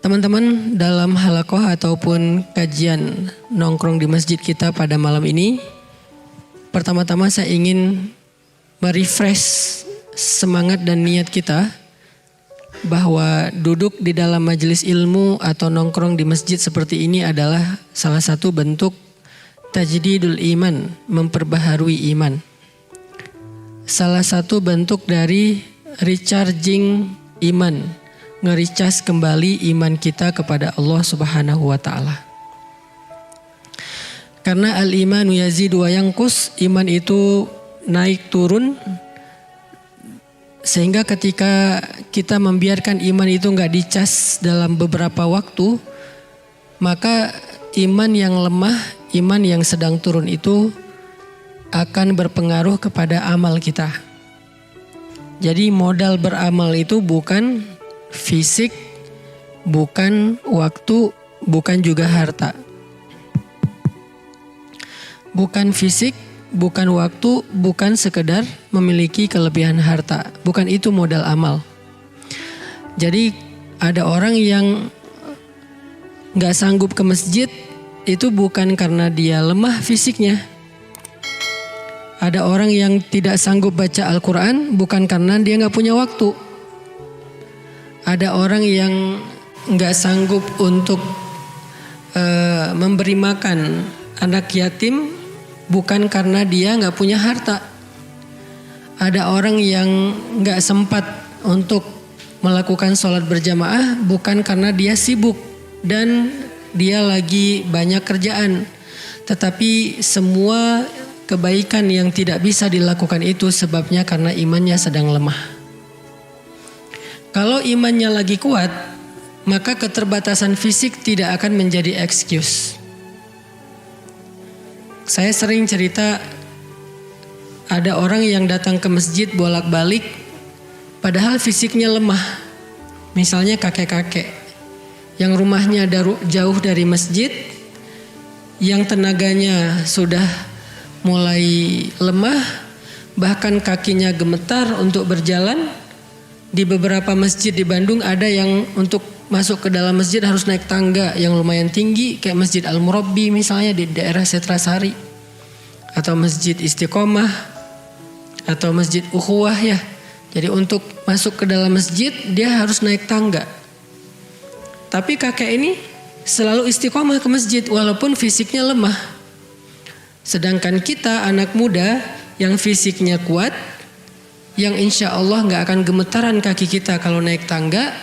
Teman-teman, dalam halakoh ataupun kajian nongkrong di masjid kita pada malam ini, pertama-tama saya ingin merefresh semangat dan niat kita bahwa duduk di dalam majelis ilmu atau nongkrong di masjid seperti ini adalah salah satu bentuk tajdidul iman, memperbaharui iman. Salah satu bentuk dari recharging iman, nge-recharge kembali iman kita kepada Allah Subhanahu wa taala. Karena al-imanu yazidu wa yanqus, iman itu naik turun, sehingga ketika kita membiarkan iman itu enggak dicas dalam beberapa waktu, maka iman yang lemah, iman yang sedang turun itu akan berpengaruh kepada amal kita. Jadi modal beramal itu bukan fisik, bukan waktu, bukan juga harta. Bukan fisik, bukan waktu, bukan sekedar memiliki kelebihan harta. Bukan itu modal amal. Jadi ada orang yang gak sanggup ke masjid, itu bukan karena dia lemah fisiknya. Ada orang yang tidak sanggup baca Al-Quran, bukan karena dia gak punya waktu. Ada orang yang gak sanggup untuk memberi makan anak yatim, bukan karena dia gak punya harta. Ada orang yang gak sempat untuk melakukan sholat berjamaah, bukan karena dia sibuk dan dia lagi banyak kerjaan. Tetapi semua kebaikan yang tidak bisa dilakukan itu sebabnya karena imannya sedang lemah. Kalau imannya lagi kuat, maka keterbatasan fisik tidak akan menjadi excuse. Saya sering cerita, ada orang yang datang ke masjid bolak-balik, padahal fisiknya lemah. Misalnya kakek-kakek yang rumahnya jauh dari masjid, yang tenaganya sudah mulai lemah, bahkan kakinya gemetar untuk berjalan. Di beberapa masjid di Bandung ada yang untuk masuk ke dalam masjid harus naik tangga yang lumayan tinggi, kayak Masjid Al-Murabbi misalnya di daerah Setrasari, atau Masjid Istiqomah, atau Masjid Ukhuwah ya. Jadi untuk masuk ke dalam masjid dia harus naik tangga. Tapi kakek ini selalu istiqomah ke masjid walaupun fisiknya lemah. Sedangkan kita anak muda yang fisiknya kuat, yang insya Allah gak akan gemetaran kaki kita kalau naik tangga,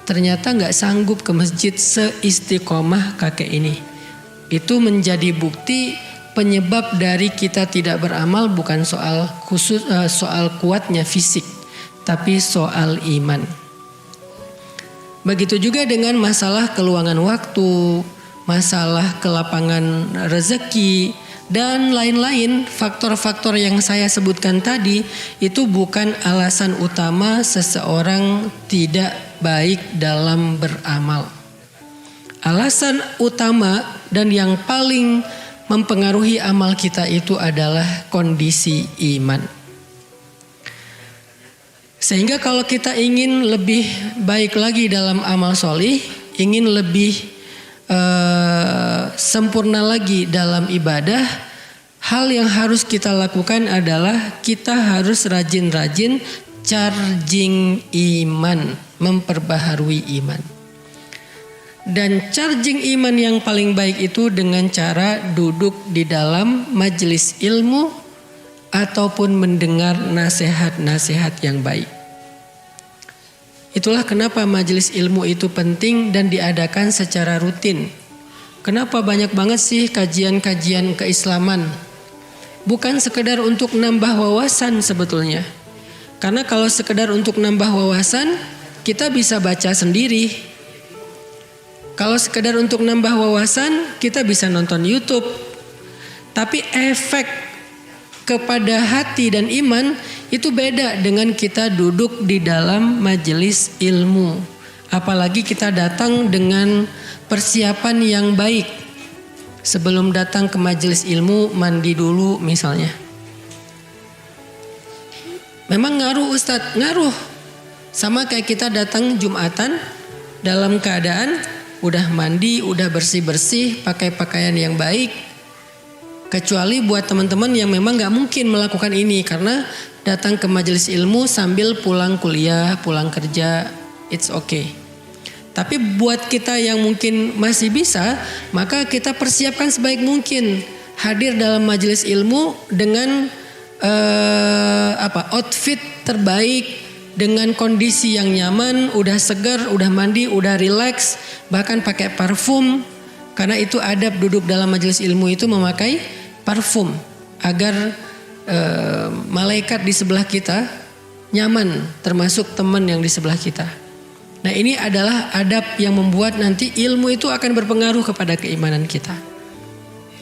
ternyata gak sanggup ke masjid seistiqomah kakek ini. Itu menjadi bukti penyebab dari kita tidak beramal bukan soal kuatnya fisik, tapi soal iman. Begitu juga dengan masalah keluangan waktu, masalah kelapangan rezeki, dan lain-lain. Faktor-faktor yang saya sebutkan tadi itu bukan alasan utama seseorang tidak baik dalam beramal. Alasan utama dan yang paling mempengaruhi amal kita itu adalah kondisi iman. Sehingga kalau kita ingin lebih baik lagi dalam amal solih, ingin lebih sempurna lagi dalam ibadah, hal yang harus kita lakukan adalah kita harus rajin-rajin charging iman, memperbaharui iman. Dan charging iman yang paling baik itu dengan cara duduk di dalam majelis ilmu ataupun mendengar nasihat-nasihat yang baik. Itulah kenapa majelis ilmu itu penting dan diadakan secara rutin. Kenapa banyak banget sih kajian-kajian keislaman? Bukan sekedar untuk nambah wawasan sebetulnya. Karena kalau sekedar untuk nambah wawasan, kita bisa baca sendiri. Kalau sekedar untuk nambah wawasan, kita bisa nonton YouTube. Tapi efek kepada hati dan iman itu beda dengan kita duduk di dalam majelis ilmu. Apalagi kita datang dengan persiapan yang baik. Sebelum datang ke majelis ilmu, mandi dulu misalnya. Memang ngaruh Ustadz, ngaruh. Sama kayak kita datang Jumatan, dalam keadaan udah mandi, udah bersih-bersih, pakai pakaian yang baik. Kecuali buat teman-teman yang memang gak mungkin melakukan ini karena datang ke majelis ilmu sambil pulang kuliah, pulang kerja, it's okay. Tapi buat kita yang mungkin masih bisa, maka kita persiapkan sebaik mungkin hadir dalam majelis ilmu dengan outfit terbaik, dengan kondisi yang nyaman, udah segar, udah mandi, udah relax, bahkan pakai parfum. Karena itu adab duduk dalam majelis ilmu itu memakai parfum agar malaikat di sebelah kita nyaman, termasuk teman yang di sebelah kita. Nah, ini adalah adab yang membuat nanti ilmu itu akan berpengaruh kepada keimanan kita.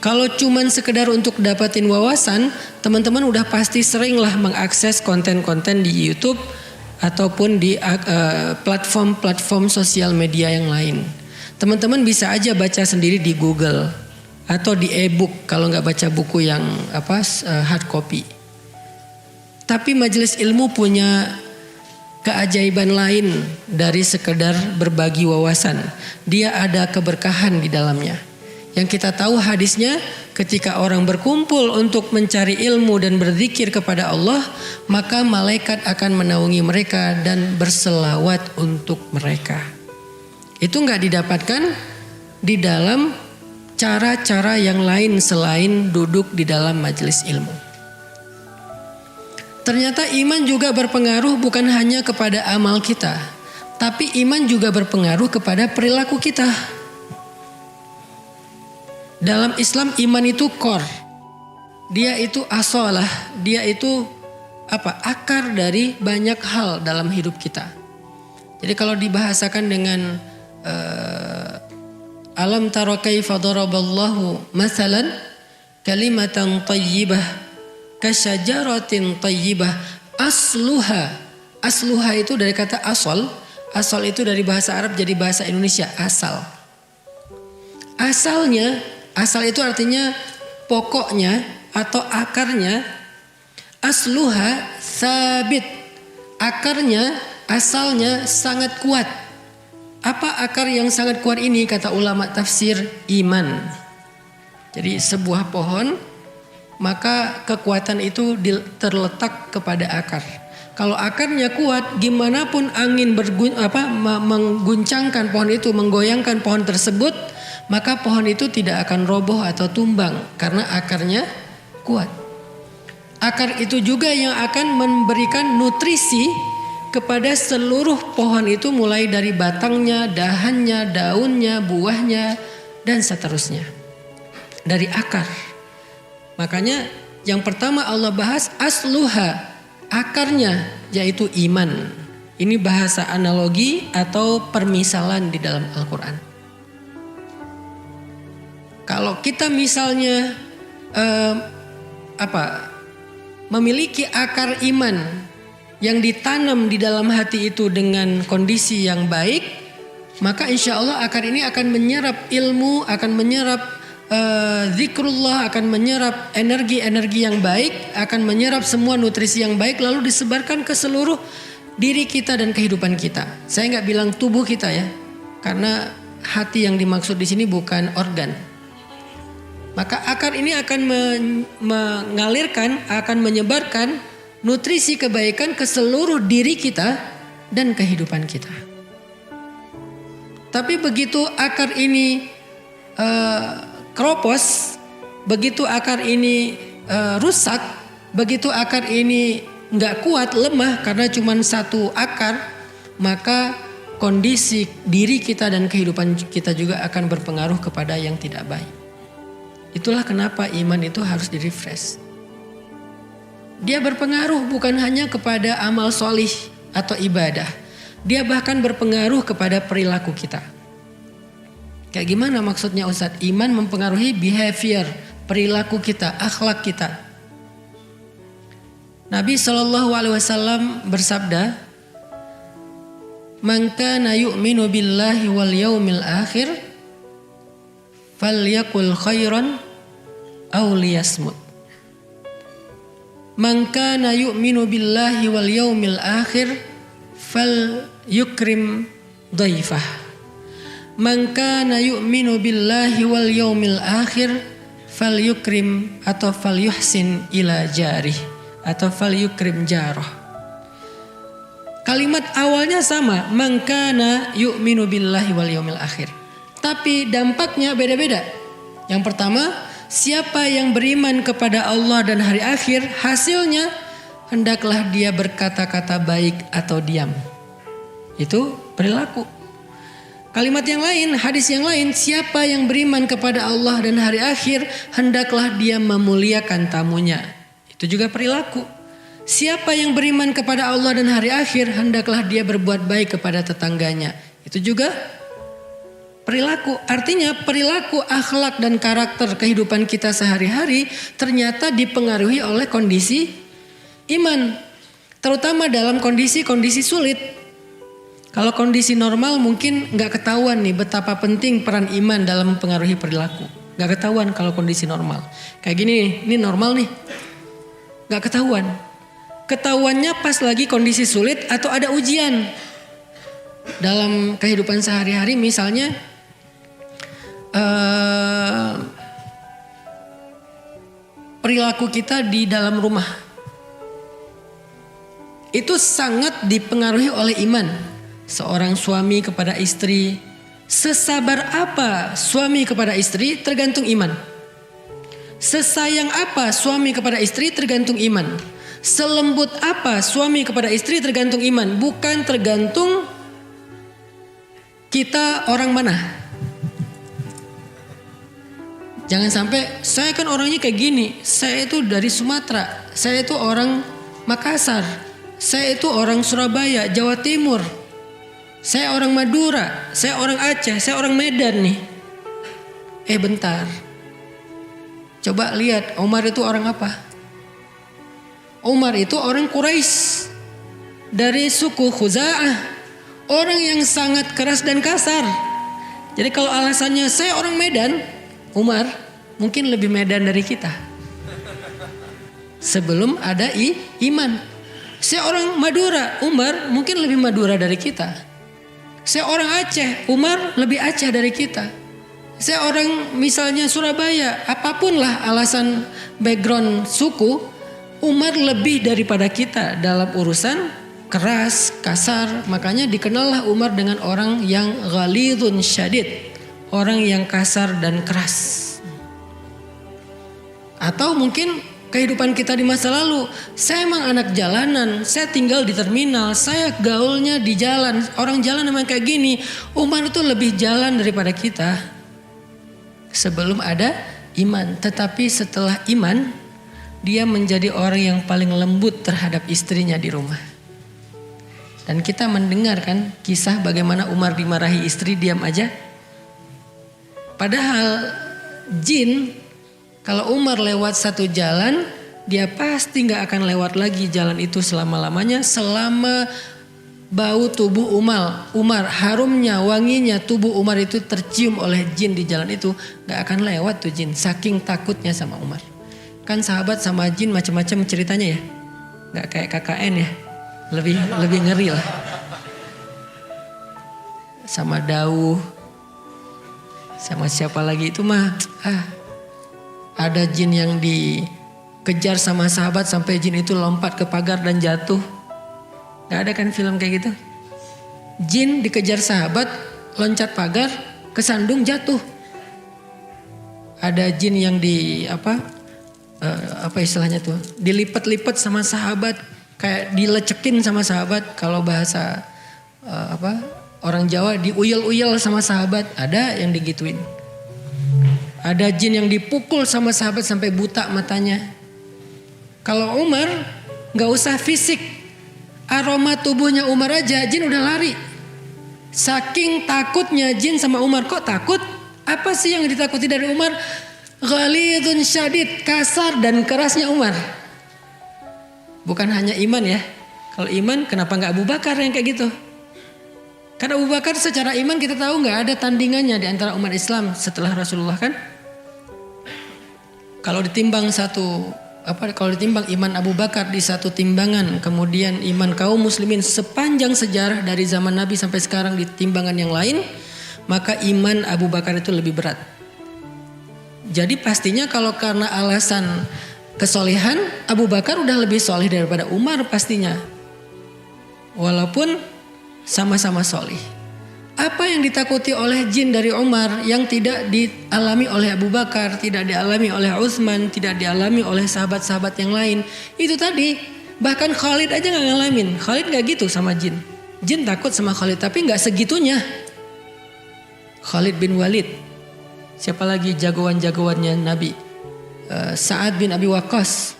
Kalau cuman sekedar untuk dapatin wawasan, teman-teman udah pasti seringlah mengakses konten-konten di YouTube ataupun di platform-platform sosial media yang lain. Teman-teman bisa aja baca sendiri di Google atau di e-book kalau nggak baca buku yang hard copy. Tapi majelis ilmu punya keajaiban lain dari sekedar berbagi wawasan. Dia ada keberkahan di dalamnya. Yang kita tahu hadisnya, ketika orang berkumpul untuk mencari ilmu dan berzikir kepada Allah, maka malaikat akan menaungi mereka dan berselawat untuk mereka. Itu nggak didapatkan di dalam cara-cara yang lain selain duduk di dalam majelis ilmu. Ternyata iman juga berpengaruh bukan hanya kepada amal kita, tapi iman juga berpengaruh kepada perilaku kita. Dalam Islam iman itu core. Dia itu asalah, dia itu akar dari banyak hal dalam hidup kita. Jadi kalau dibahasakan dengan alam tara kaifa daraballahu mathalan kalimatan thayyibah kasyajaratin thayyibah asluha. Asluha itu dari kata asal. Asal itu dari bahasa Arab jadi bahasa Indonesia asal. Asal itu artinya pokoknya atau akarnya. Asluha sabit. Akarnya, asalnya sangat kuat. Apa akar yang sangat kuat ini? Kata ulama tafsir, iman. Jadi sebuah pohon, maka kekuatan itu terletak kepada akar. Kalau akarnya kuat, gimana pun angin mengguncangkan pohon itu, menggoyangkan pohon tersebut, maka pohon itu tidak akan roboh atau tumbang karena akarnya kuat. Akar itu juga yang akan memberikan nutrisi kepada seluruh pohon itu, mulai dari batangnya, dahannya, daunnya, buahnya, dan seterusnya. Dari akar. Makanya yang pertama Allah bahas asluha, akarnya, yaitu iman. Ini bahasa analogi atau permisalan di dalam Al-Quran. Kalau kita misalnya memiliki akar iman yang ditanam di dalam hati itu dengan kondisi yang baik, maka insya Allah akar ini akan menyerap ilmu, akan menyerap zikrullah, akan menyerap energi-energi yang baik, akan menyerap semua nutrisi yang baik, lalu disebarkan ke seluruh diri kita dan kehidupan kita. Saya nggak bilang tubuh kita ya, karena hati yang dimaksud di sini bukan organ. Maka akar ini akan mengalirkan, akan menyebarkan nutrisi kebaikan ke seluruh diri kita dan kehidupan kita. Tapi begitu akar ini keropos, begitu akar ini rusak, begitu akar ini nggak kuat, lemah karena cuma satu akar, maka kondisi diri kita dan kehidupan kita juga akan berpengaruh kepada yang tidak baik. Itulah kenapa iman itu harus di-refresh. Dia berpengaruh bukan hanya kepada amal solih atau ibadah. Dia bahkan berpengaruh kepada perilaku kita. Kayak gimana maksudnya Ustadz? Iman mempengaruhi behavior, perilaku kita, akhlak kita. Nabi SAW bersabda, "Man kana yu'minu billahi wal yaumil akhir falyakul khairan aw liyasmut." Man kana yu'minu billahi wal yaumil akhir fal yukrim dhaifah. Man kana yu'minu billahi wal yaumil akhir falyukrim atau falyuhsin ila jarih atau falyukrim jarah. Kalimat awalnya sama, man kana yu'minu billahi wal yaumil akhir. Tapi dampaknya beda-beda. Yang pertama, siapa yang beriman kepada Allah dan hari akhir, hasilnya hendaklah dia berkata-kata baik atau diam. Itu perilaku. Kalimat yang lain, hadis yang lain, siapa yang beriman kepada Allah dan hari akhir, hendaklah dia memuliakan tamunya. Itu juga perilaku. Siapa yang beriman kepada Allah dan hari akhir, hendaklah dia berbuat baik kepada tetangganya. Itu juga perilaku. Artinya perilaku, akhlak dan karakter kehidupan kita sehari-hari ternyata dipengaruhi oleh kondisi iman. Terutama dalam kondisi-kondisi sulit. Kalau kondisi normal mungkin nggak ketahuan nih betapa penting peran iman dalam mempengaruhi perilaku. Nggak ketahuan kalau kondisi normal. Kayak gini nih, ini normal nih. Nggak ketahuan. Ketahuannya pas lagi kondisi sulit atau ada ujian. Dalam kehidupan sehari-hari misalnya perilaku kita di dalam rumah. Itu sangat dipengaruhi oleh iman. Seorang suami kepada istri, sesabar apa suami kepada istri tergantung iman. Sesayang apa suami kepada istri tergantung iman. Selembut apa suami kepada istri tergantung iman. Bukan tergantung kita orang mana. Jangan sampai saya kan orangnya kayak gini. Saya itu dari Sumatera. Saya itu orang Makassar. Saya itu orang Surabaya, Jawa Timur. Saya orang Madura, saya orang Aceh, saya orang Medan nih. Bentar. Coba lihat Umar itu orang apa? Umar itu orang Quraisy. Dari suku Khuza'ah. Orang yang sangat keras dan kasar. Jadi kalau alasannya saya orang Medan, Umar mungkin lebih Medan dari kita. Sebelum ada iman. Saya orang Madura, Umar mungkin lebih Madura dari kita. Saya orang Aceh, Umar lebih Aceh dari kita. Saya orang misalnya Surabaya, apapun lah alasan background suku, Umar lebih daripada kita dalam urusan keras, kasar. Makanya dikenallah Umar dengan orang yang ghalidun syadid, orang yang kasar dan keras. Atau mungkin kehidupan kita di masa lalu, saya emang anak jalanan, saya tinggal di terminal, saya gaulnya di jalan, orang jalan emang kayak gini. Umar itu lebih jalan daripada kita sebelum ada iman. Tetapi setelah iman, dia menjadi orang yang paling lembut terhadap istrinya di rumah. Dan kita mendengar kan kisah bagaimana Umar dimarahi istri diam aja. Padahal jin, kalau Umar lewat satu jalan, dia pasti gak akan lewat lagi jalan itu selama-lamanya. Selama bau tubuh Umar, harumnya, wanginya tubuh Umar itu tercium oleh jin di jalan itu, gak akan lewat tuh jin. Saking takutnya sama Umar. Kan sahabat sama jin macam-macam ceritanya ya. Gak kayak KKN ya. Lebih ngeri lah. Sama Dauh. Sama siapa lagi itu mah. Ada jin yang dikejar sama sahabat sampai jin itu lompat ke pagar dan jatuh. Gak ada kan film kayak gitu? Jin dikejar sahabat, loncat pagar, kesandung jatuh. Ada jin yang apa istilahnya tuh? Dilipat-lipat sama sahabat, kayak dilecekin sama sahabat. Kalau bahasa orang Jawa diuyel-uyel sama sahabat. Ada yang digituin. Ada jin yang dipukul sama sahabat sampai buta matanya. Kalau Umar gak usah fisik, aroma tubuhnya Umar aja jin udah lari. Saking takutnya jin sama Umar. Kok takut? Apa sih yang ditakuti dari Umar? Ghalidun syadid, kasar dan kerasnya Umar. Bukan hanya iman ya. Kalau iman kenapa gak Abu Bakar yang kayak gitu? Karena Abu Bakar secara iman kita tahu gak ada tandingannya di antara umat Islam setelah Rasulullah kan. Kalau ditimbang kalau ditimbang iman Abu Bakar di satu timbangan, kemudian iman kaum muslimin sepanjang sejarah dari zaman Nabi sampai sekarang di timbangan yang lain, maka iman Abu Bakar itu lebih berat. Jadi pastinya kalau karena alasan kesolehan, Abu Bakar udah lebih soleh daripada Umar pastinya. Walaupun sama-sama soleh. Apa yang ditakuti oleh jin dari Umar yang tidak dialami oleh Abu Bakar, tidak dialami oleh Utsman, tidak dialami oleh sahabat-sahabat yang lain. Itu tadi, bahkan Khalid aja gak ngalamin. Khalid gak gitu sama jin. Jin takut sama Khalid tapi gak segitunya. Khalid bin Walid. Siapa lagi jagoan-jagoannya Nabi? Sa'ad bin Abi Waqqas.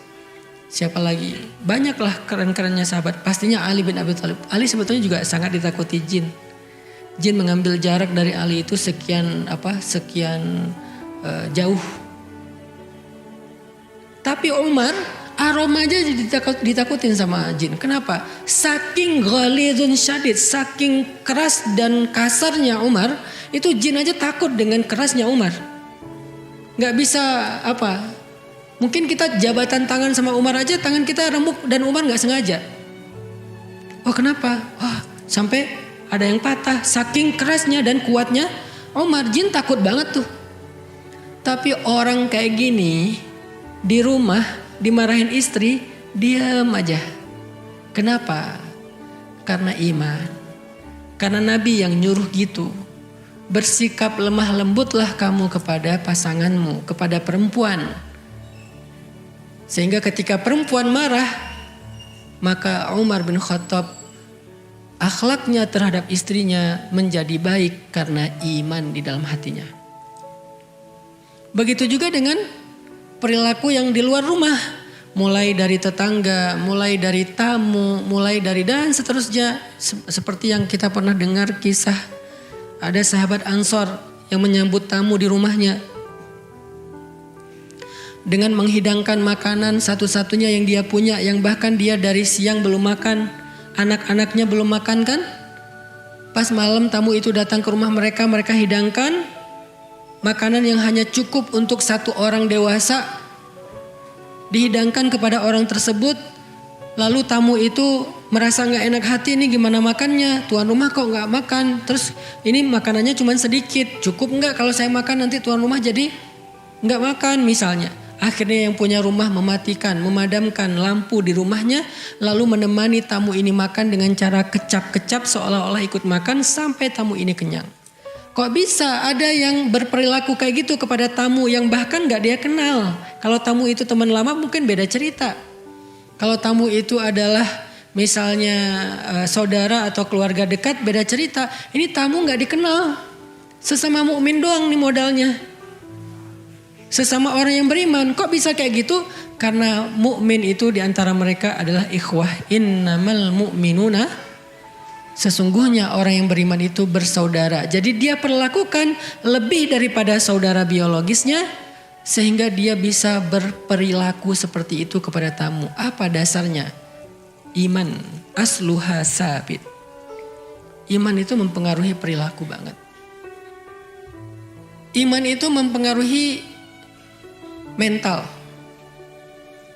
Siapa lagi? Banyaklah keren-kerennya sahabat. Pastinya Ali bin Abi Thalib. Ali sebetulnya juga sangat ditakuti jin. Jin mengambil jarak dari Ali itu sekian jauh. Tapi Umar aroma aja ditakutin sama jin. Kenapa? Saking ghalidun syadid, saking keras dan kasarnya Umar, itu jin aja takut dengan kerasnya Umar. Gak bisa mungkin kita jabatan tangan sama Umar aja, tangan kita remuk dan Umar gak sengaja. Oh kenapa? Wah sampai ada yang patah, saking kerasnya dan kuatnya Umar. Jin takut banget tuh. Tapi orang kayak gini di rumah dimarahin istri, diam aja. Kenapa? Karena iman. Karena Nabi yang nyuruh gitu. Bersikap lemah lembutlah kamu kepada pasanganmu, kepada perempuan. Sehingga ketika perempuan marah, maka Umar bin Khattab akhlaknya terhadap istrinya menjadi baik karena iman di dalam hatinya. Begitu juga dengan perilaku yang di luar rumah. Mulai dari tetangga, mulai dari tamu, mulai dari dan seterusnya. Seperti yang kita pernah dengar kisah ada sahabat Ansor yang menyambut tamu di rumahnya. Dengan menghidangkan makanan satu-satunya yang dia punya, yang bahkan dia dari siang belum makan. Anak-anaknya belum makan kan? Pas malam tamu itu datang ke rumah mereka, mereka hidangkan makanan yang hanya cukup untuk satu orang dewasa. Dihidangkan kepada orang tersebut. Lalu tamu itu merasa gak enak hati, ini gimana makannya? Tuan rumah kok gak makan? Terus ini makanannya cuma sedikit. Cukup gak kalau saya makan nanti tuan rumah jadi gak makan misalnya. Akhirnya yang punya rumah memadamkan lampu di rumahnya, lalu menemani tamu ini makan dengan cara kecap-kecap seolah-olah ikut makan sampai tamu ini kenyang. Kok bisa ada yang berperilaku kayak gitu kepada tamu yang bahkan gak dia kenal? Kalau tamu itu teman lama mungkin beda cerita. Kalau tamu itu adalah misalnya saudara atau keluarga dekat beda cerita. Ini tamu gak dikenal. Sesama mukmin doang nih modalnya. Sesama orang yang beriman, kok bisa kayak gitu? Karena mukmin itu diantara mereka adalah ikhwah. Innamal mu'minuna, sesungguhnya orang yang beriman itu bersaudara. Jadi dia perlakukan lebih daripada saudara biologisnya, sehingga dia bisa berperilaku seperti itu kepada tamu. Apa dasarnya? Iman, asluha sabit. Iman itu mempengaruhi perilaku banget. Iman itu mempengaruhi mental.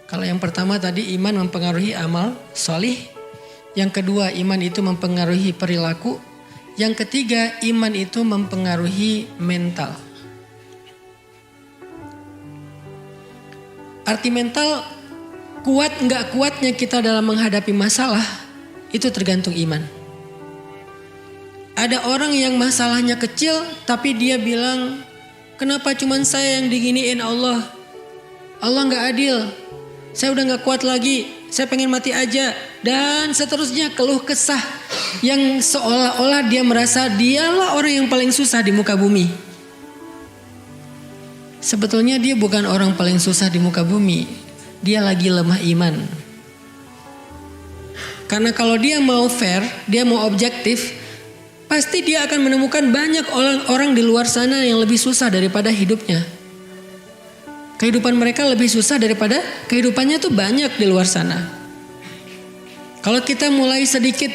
Kalau yang pertama tadi iman mempengaruhi amal solih. Yang kedua iman itu mempengaruhi perilaku. Yang ketiga iman itu mempengaruhi mental. Arti mental, kuat enggak kuatnya kita dalam menghadapi masalah itu tergantung iman. Ada orang yang masalahnya kecil tapi dia bilang, kenapa cuman saya yang diginiin Allah? Allah gak adil, saya udah gak kuat lagi, saya pengen mati aja. Dan seterusnya keluh kesah yang seolah-olah dia merasa dialah orang yang paling susah di muka bumi. Sebetulnya dia bukan orang paling susah di muka bumi, dia lagi lemah iman. Karena kalau dia mau fair, dia mau objektif, pasti dia akan menemukan banyak orang di luar sana yang lebih susah daripada hidupnya. Kehidupan mereka lebih susah daripada kehidupannya tuh banyak di luar sana. Kalau kita mulai sedikit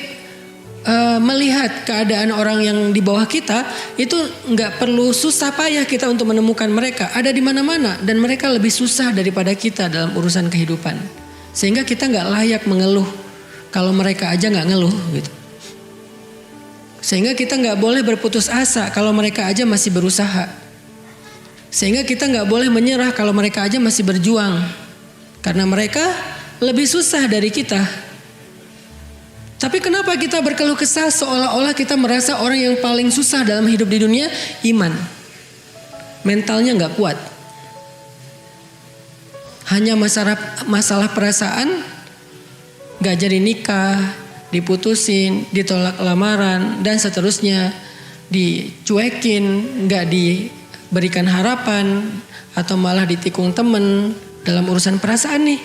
melihat keadaan orang yang di bawah kita, itu nggak perlu susah payah kita untuk menemukan mereka. Ada di mana-mana dan mereka lebih susah daripada kita dalam urusan kehidupan. Sehingga kita nggak layak mengeluh kalau mereka aja nggak ngeluh gitu. Sehingga kita nggak boleh berputus asa kalau mereka aja masih berusaha. Sehingga kita nggak boleh menyerah kalau mereka aja masih berjuang. Karena mereka lebih susah dari kita. Tapi kenapa kita berkeluh kesah seolah-olah kita merasa orang yang paling susah dalam hidup di dunia? Iman. Mentalnya nggak kuat. Hanya masalah perasaan, nggak jadi nikah, diputusin, ditolak lamaran, dan seterusnya. Dicuekin, nggak diberikan harapan, atau malah ditikung temen dalam urusan perasaan nih.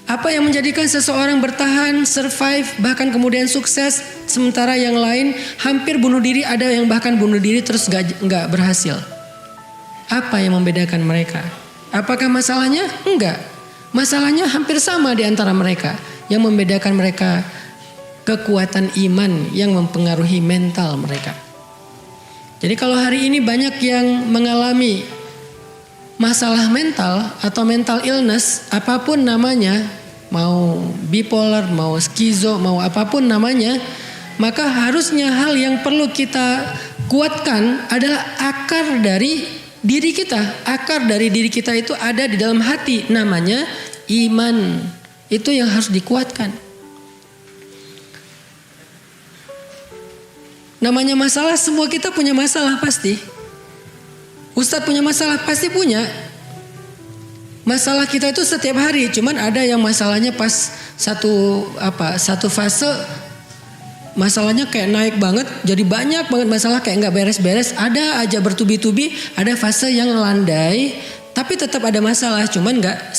Apa yang menjadikan seseorang bertahan, survive, bahkan kemudian sukses, sementara yang lain hampir bunuh diri, ada yang bahkan bunuh diri terus nggak berhasil. Apa yang membedakan mereka? Apakah masalahnya? Enggak. Masalahnya hampir sama di antara mereka. Yang membedakan mereka kekuatan iman yang mempengaruhi mental mereka. Jadi kalau hari ini banyak yang mengalami masalah mental atau mental illness, apapun namanya, mau bipolar, mau skizo, mau apapun namanya, maka harusnya hal yang perlu kita kuatkan adalah akar dari diri kita. Akar dari diri kita itu ada di dalam hati, namanya iman. Itu yang harus dikuatkan. Namanya masalah, semua kita punya masalah pasti. Ustadz punya masalah, pasti punya. Masalah kita itu setiap hari, cuman ada yang masalahnya pas satu fase masalahnya kayak naik banget, jadi banyak banget masalah kayak nggak beres-beres. Ada aja bertubi-tubi, ada fase yang landai, tapi tetap ada masalah, cuman nggak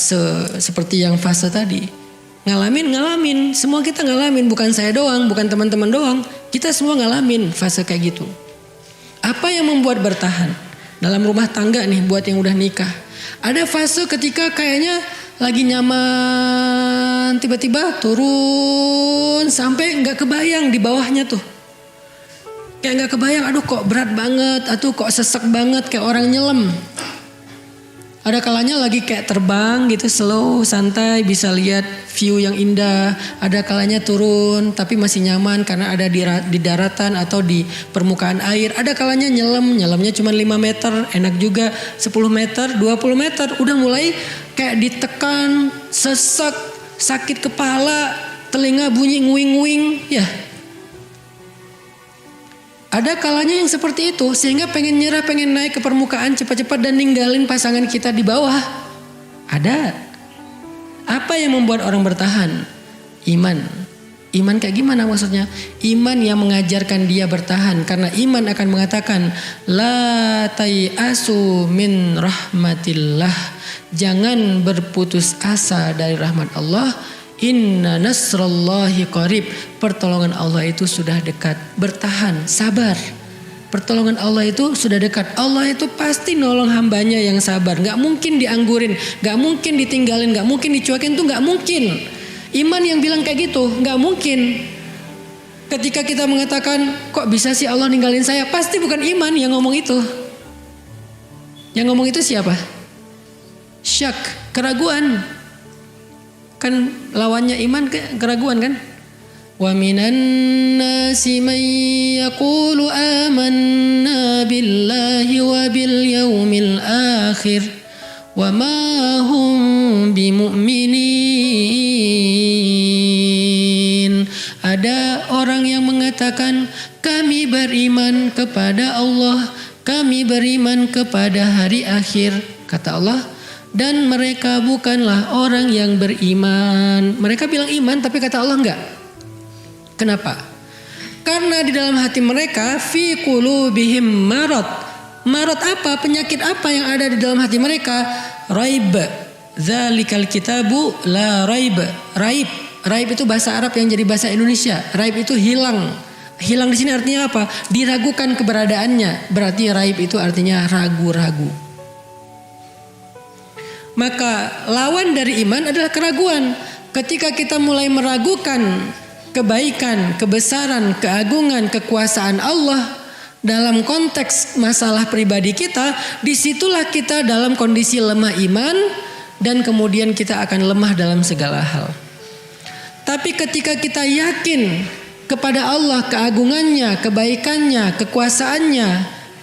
seperti yang fase tadi. Ngalamin, semua kita ngalamin, bukan saya doang, bukan teman-teman doang, kita semua ngalamin fase kayak gitu. Apa yang membuat bertahan dalam rumah tangga nih, buat yang udah nikah? Ada fase ketika kayaknya lagi nyaman, tiba-tiba turun sampai nggak kebayang di bawahnya tuh. Kayak nggak kebayang, aduh kok berat banget, aduh kok sesek banget kayak orang nyelam. Ada kalanya lagi kayak terbang gitu, slow, santai, bisa lihat view yang indah. Ada kalanya turun tapi masih nyaman karena ada di daratan atau di permukaan air. Ada kalanya nyelamnya cuma 5 meter, enak juga. 10 meter, 20 meter, udah mulai kayak ditekan, sesek, sakit kepala, telinga bunyi nguing-nguing, ya. Ada kalanya yang seperti itu, sehingga pengen nyerah, pengen naik ke permukaan cepat-cepat dan ninggalin pasangan kita di bawah. Ada. Apa yang membuat orang bertahan? Iman. Iman kayak gimana maksudnya? Iman yang mengajarkan dia bertahan, karena iman akan mengatakan la tayasu min rahmatillah. Jangan berputus asa dari rahmat Allah. Inna nasrallahi qarib. Pertolongan Allah itu sudah dekat. Bertahan, sabar. Pertolongan Allah itu sudah dekat. Allah itu pasti nolong hambanya yang sabar. Gak mungkin dianggurin, gak mungkin ditinggalin, gak mungkin dicuekin, tuh gak mungkin. Iman yang bilang kayak gitu, gak mungkin. Ketika kita mengatakan, kok bisa sih Allah ninggalin saya? Pasti bukan iman yang ngomong itu. Yang ngomong itu siapa? Syak, keraguan. Kan lawannya iman keraguan kan? Wa minan nasi man yaqulu amanna billahi wa bil yaumil akhir wa ma hum bimu'minin. Ada orang yang mengatakan kami beriman kepada Allah, kami beriman kepada hari akhir, kata Allah. Dan mereka bukanlah orang yang beriman. Mereka bilang iman tapi kata Allah enggak. Kenapa? Karena di dalam hati mereka fi qulubihim marad. Marad apa? Penyakit apa yang ada di dalam hati mereka? Raib. Dzalikal kitabu la raib. Raib itu bahasa Arab yang jadi bahasa Indonesia. Raib itu hilang. Hilang di sini artinya apa? Diragukan keberadaannya. Berarti raib itu artinya ragu-ragu. Maka lawan dari iman adalah keraguan. Ketika kita mulai meragukan kebaikan, kebesaran, keagungan, kekuasaan Allah dalam konteks masalah pribadi kita, disitulah kita dalam kondisi lemah iman dan kemudian kita akan lemah dalam segala hal. Tapi ketika kita yakin kepada Allah, keagungannya, kebaikannya, kekuasaannya,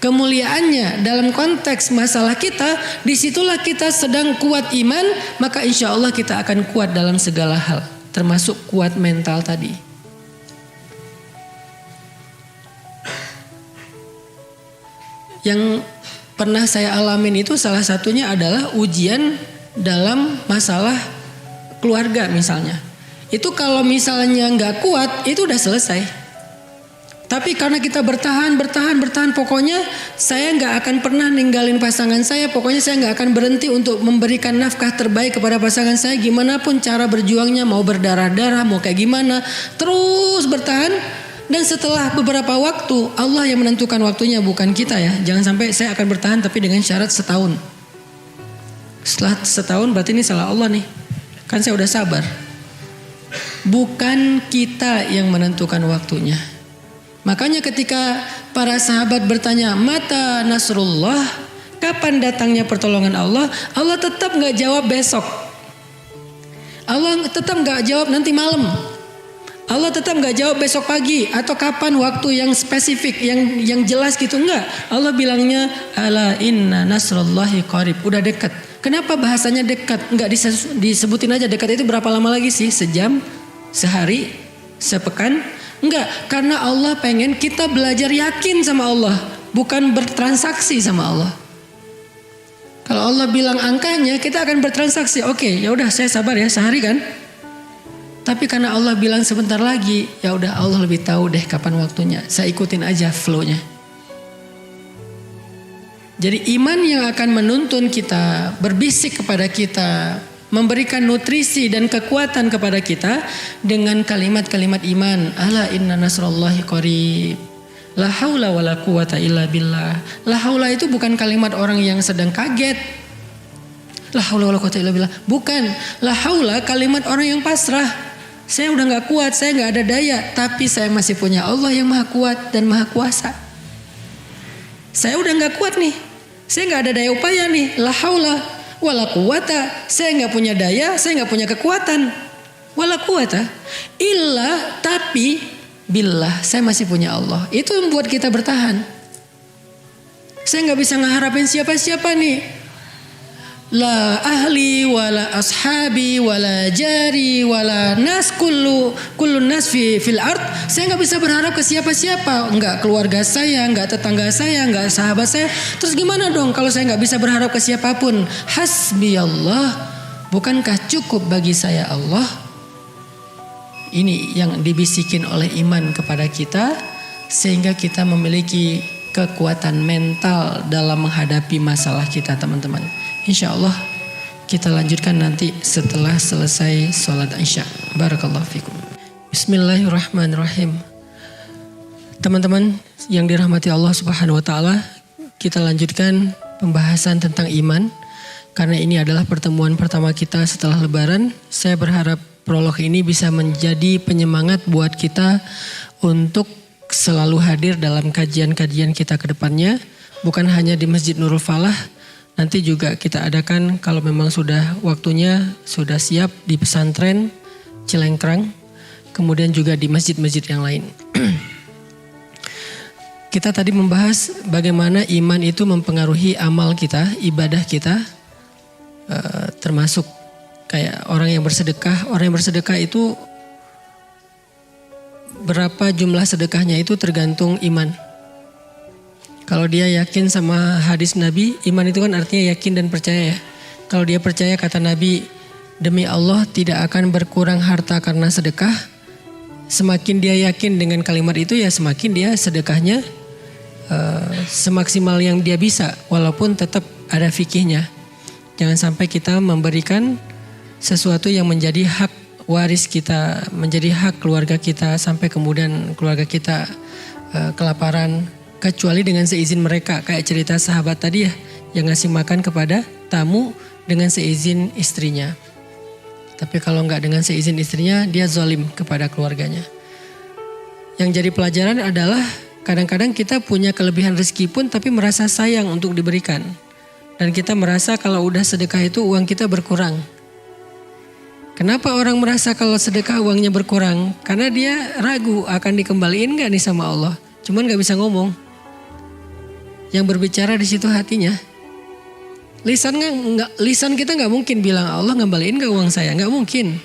kemuliaannya dalam konteks masalah kita, disitulah kita sedang kuat iman, maka insya Allah kita akan kuat dalam segala hal, termasuk kuat mental tadi. Yang pernah saya alamin itu salah satunya adalah ujian dalam masalah keluarga misalnya. Itu kalau misalnya nggak kuat, itu udah selesai. Tapi karena kita bertahan, pokoknya saya nggak akan pernah ninggalin pasangan saya. Pokoknya saya nggak akan berhenti untuk memberikan nafkah terbaik kepada pasangan saya. Gimana pun cara berjuangnya, mau berdarah-darah, mau kayak gimana, terus bertahan. Dan setelah beberapa waktu, Allah yang menentukan waktunya, bukan kita ya. Jangan sampai saya akan bertahan tapi dengan syarat setahun. Setelah setahun berarti ini salah Allah nih. Kan saya udah sabar. Bukan kita yang menentukan waktunya. Makanya ketika para sahabat bertanya, mata nasrullah, kapan datangnya pertolongan Allah? Allah tetap gak jawab besok. Allah tetap gak jawab nanti malam. Allah tetap gak jawab besok pagi atau kapan waktu yang spesifik, yang jelas gitu. Enggak. Allah bilangnya, ala inna nasrullahi qarib. Udah dekat. Kenapa bahasanya dekat? Enggak disebutin aja dekat itu berapa lama lagi sih? Sejam? Sehari? Sepekan? Enggak, karena Allah pengen kita belajar yakin sama Allah, bukan bertransaksi sama Allah. Kalau Allah bilang angkanya, kita akan bertransaksi. Oke, ya udah saya sabar ya, sehari kan. Tapi karena Allah bilang sebentar lagi, ya udah Allah lebih tahu deh kapan waktunya. Saya ikutin aja flow-nya. Jadi iman yang akan menuntun kita, berbisik kepada kita, memberikan nutrisi dan kekuatan kepada kita dengan kalimat-kalimat iman. Ala inna nasrullahi qarib. La haula wala quwata illa billah. La haula itu bukan kalimat orang yang sedang kaget. La haula wala quwata illa billah. Bukan. La haula kalimat orang yang pasrah. Saya udah gak kuat, saya gak ada daya, tapi saya masih punya Allah yang maha kuat dan maha kuasa. Saya udah gak kuat nih. Saya gak ada daya upaya nih. La haula wala quwata, saya nggak punya daya, saya nggak punya kekuatan. Wala quwata illa, tapi billah, saya masih punya Allah. Itu yang membuat kita bertahan. Saya nggak bisa ngeharapin siapa-siapa nih. La ahli wala ashabi wala jari wala nas kullu nas fil ard. Saya nggak bisa berharap ke siapa-siapa, nggak keluarga saya, nggak tetangga saya, nggak sahabat saya. Terus gimana dong kalau saya nggak bisa berharap ke siapapun? Hasbi Allah, bukankah cukup bagi saya Allah? Ini yang dibisikin oleh iman kepada kita, sehingga kita memiliki kekuatan mental dalam menghadapi masalah kita, teman-teman. Insya Allah kita lanjutkan nanti setelah selesai sholat Isya. Barakallahu fikum. Bismillahirrahmanirrahim. Teman-teman yang dirahmati Allah Subhanahu wa taala, kita lanjutkan pembahasan tentang iman. Karena ini adalah pertemuan pertama kita setelah Lebaran, saya berharap prolog ini bisa menjadi penyemangat buat kita untuk selalu hadir dalam kajian-kajian kita ke depannya, bukan hanya di Masjid Nurul Falah. Nanti juga kita adakan kalau memang sudah waktunya, sudah siap di pesantren Cilengkrang, kemudian juga di masjid-masjid yang lain. Kita tadi membahas bagaimana iman itu mempengaruhi amal kita, ibadah kita, termasuk kayak orang yang bersedekah. Orang yang bersedekah itu berapa jumlah sedekahnya itu tergantung iman. Kalau dia yakin sama hadis Nabi, iman itu kan artinya yakin dan percaya ya. Kalau dia percaya kata Nabi, demi Allah tidak akan berkurang harta karena sedekah. Semakin dia yakin dengan kalimat itu ya semakin dia sedekahnya semaksimal yang dia bisa. Walaupun tetap ada fikihnya. Jangan sampai kita memberikan sesuatu yang menjadi hak waris kita, menjadi hak keluarga kita, sampai kemudian keluarga kita kelaparan. Kecuali dengan seizin mereka, kayak cerita sahabat tadi ya, yang ngasih makan kepada tamu dengan seizin istrinya. Tapi kalau nggak dengan seizin istrinya, dia zalim kepada keluarganya. Yang jadi pelajaran adalah kadang-kadang kita punya kelebihan rezeki pun tapi merasa sayang untuk diberikan. Dan kita merasa kalau udah sedekah itu uang kita berkurang. Kenapa orang merasa kalau sedekah uangnya berkurang? Karena dia ragu akan dikembaliin gak nih sama Allah. Cuman gak bisa ngomong. Yang berbicara di situ hatinya. Lisan kita gak mungkin bilang Allah ngembaliin gak uang saya. Gak mungkin.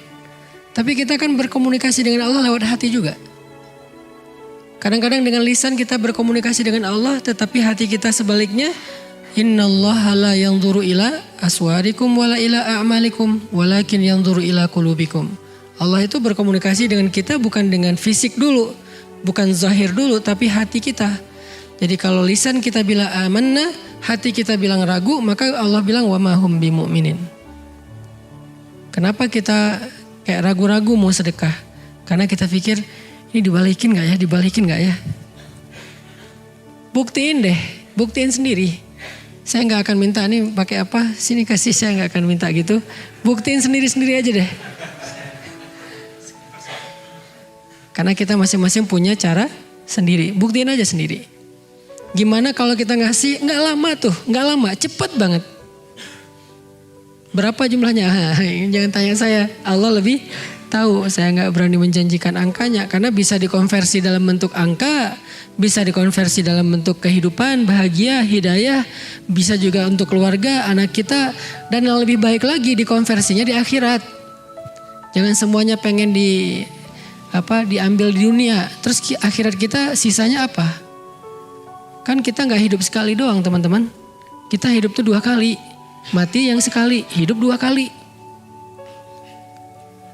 Tapi kita kan berkomunikasi dengan Allah lewat hati juga. Kadang-kadang dengan lisan kita berkomunikasi dengan Allah, tetapi hati kita sebaliknya. Innallaha la yanzuru ila aswarikum wala ila a'malikum walakin yanzuru ila qulubikum. Allah itu berkomunikasi dengan kita bukan dengan fisik dulu, bukan zahir dulu, tapi hati kita. Jadi kalau lisan kita bilang amanna, hati kita bilang ragu, maka Allah bilang wa ma hum bimu'minin. Kenapa kita kayak ragu-ragu mau sedekah? Karena kita pikir ini dibalikin gak ya, dibalikin gak ya? Buktiin sendiri. Saya nggak akan minta nih pakai apa, sini kasih, saya nggak akan minta gitu. Buktiin sendiri-sendiri aja deh. Karena kita masing-masing punya cara sendiri. Buktiin aja sendiri. Gimana kalau kita ngasih, nggak lama tuh, nggak lama, cepet banget. Berapa jumlahnya? Jangan tanya saya, Allah lebih tahu. Saya nggak berani menjanjikan angkanya karena bisa dikonversi dalam bentuk angka. Bisa dikonversi dalam bentuk kehidupan, bahagia, hidayah. Bisa juga untuk keluarga, anak kita. Dan yang lebih baik lagi dikonversinya di akhirat. Jangan semuanya pengen diambil di dunia. Terus akhirat kita sisanya apa? Kan kita gak hidup sekali doang teman-teman. Kita hidup tuh 2 kali. Mati yang sekali, hidup 2 kali.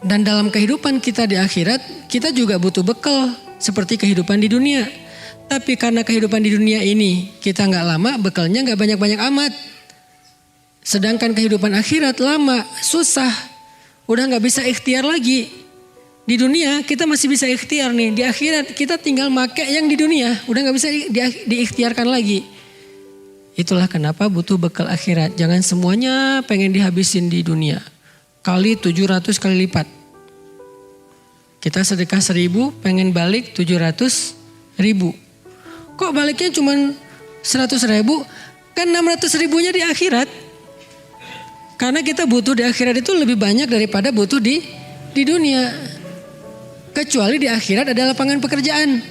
Dan dalam kehidupan kita di akhirat, kita juga butuh bekal. Seperti kehidupan di dunia. Tapi karena kehidupan di dunia ini kita gak lama, bekalnya gak banyak-banyak amat. Sedangkan kehidupan akhirat lama, susah. Udah gak bisa ikhtiar lagi. Di dunia kita masih bisa ikhtiar nih. Di akhirat kita tinggal make yang di dunia. Udah gak bisa diikhtiarkan lagi. Itulah kenapa butuh bekal akhirat. Jangan semuanya pengen dihabisin di dunia. Kali 700 kali lipat. Kita sedekah 1.000 pengen balik 700.000. Kok baliknya cuma 100.000? Kan 600.000-nya di akhirat. Karena kita butuh di akhirat itu lebih banyak daripada butuh di dunia. Kecuali di akhirat ada lapangan pekerjaan.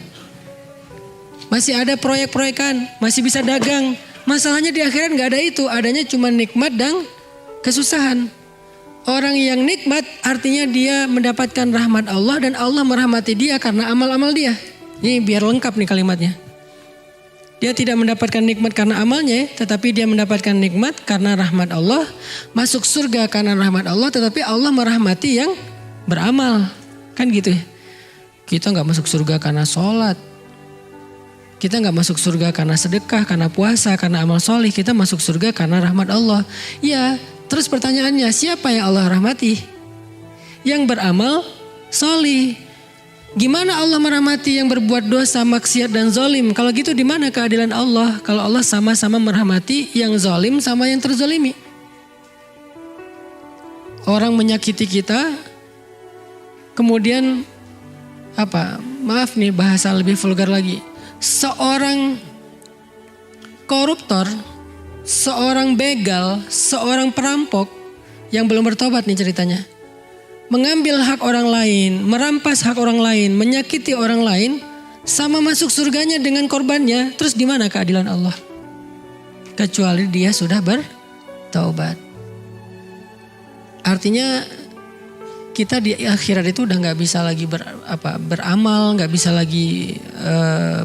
Masih ada proyek-proyekan, masih bisa dagang. Masalahnya di akhirat gak ada itu, adanya cuma nikmat dan kesusahan. Orang yang nikmat artinya dia mendapatkan rahmat Allah dan Allah merahmati dia karena amal-amal dia. Ini biar lengkap nih kalimatnya. Dia tidak mendapatkan nikmat karena amalnya, tetapi dia mendapatkan nikmat karena rahmat Allah. Masuk surga karena rahmat Allah, tetapi Allah merahmati yang beramal. Kan gitu ya. Kita gak masuk surga karena sholat. Kita gak masuk surga karena sedekah, karena puasa, karena amal solih. Kita masuk surga karena rahmat Allah. Ya, terus pertanyaannya, siapa yang Allah rahmati? Yang beramal solih. Gimana Allah merahmati yang berbuat dosa, maksiat dan zolim? Kalau gitu di mana keadilan Allah? Kalau Allah sama-sama merahmati yang zolim sama yang terzolimi. Orang menyakiti kita, kemudian maaf nih bahasa lebih vulgar lagi. Seorang koruptor, seorang begal, seorang perampok yang belum bertobat nih ceritanya. Mengambil hak orang lain, merampas hak orang lain, menyakiti orang lain, sama masuk surganya dengan korbannya. Terus di mana keadilan Allah? Kecuali dia sudah bertaubat. Artinya kita di akhirat itu udah nggak bisa lagi beramal, nggak bisa lagi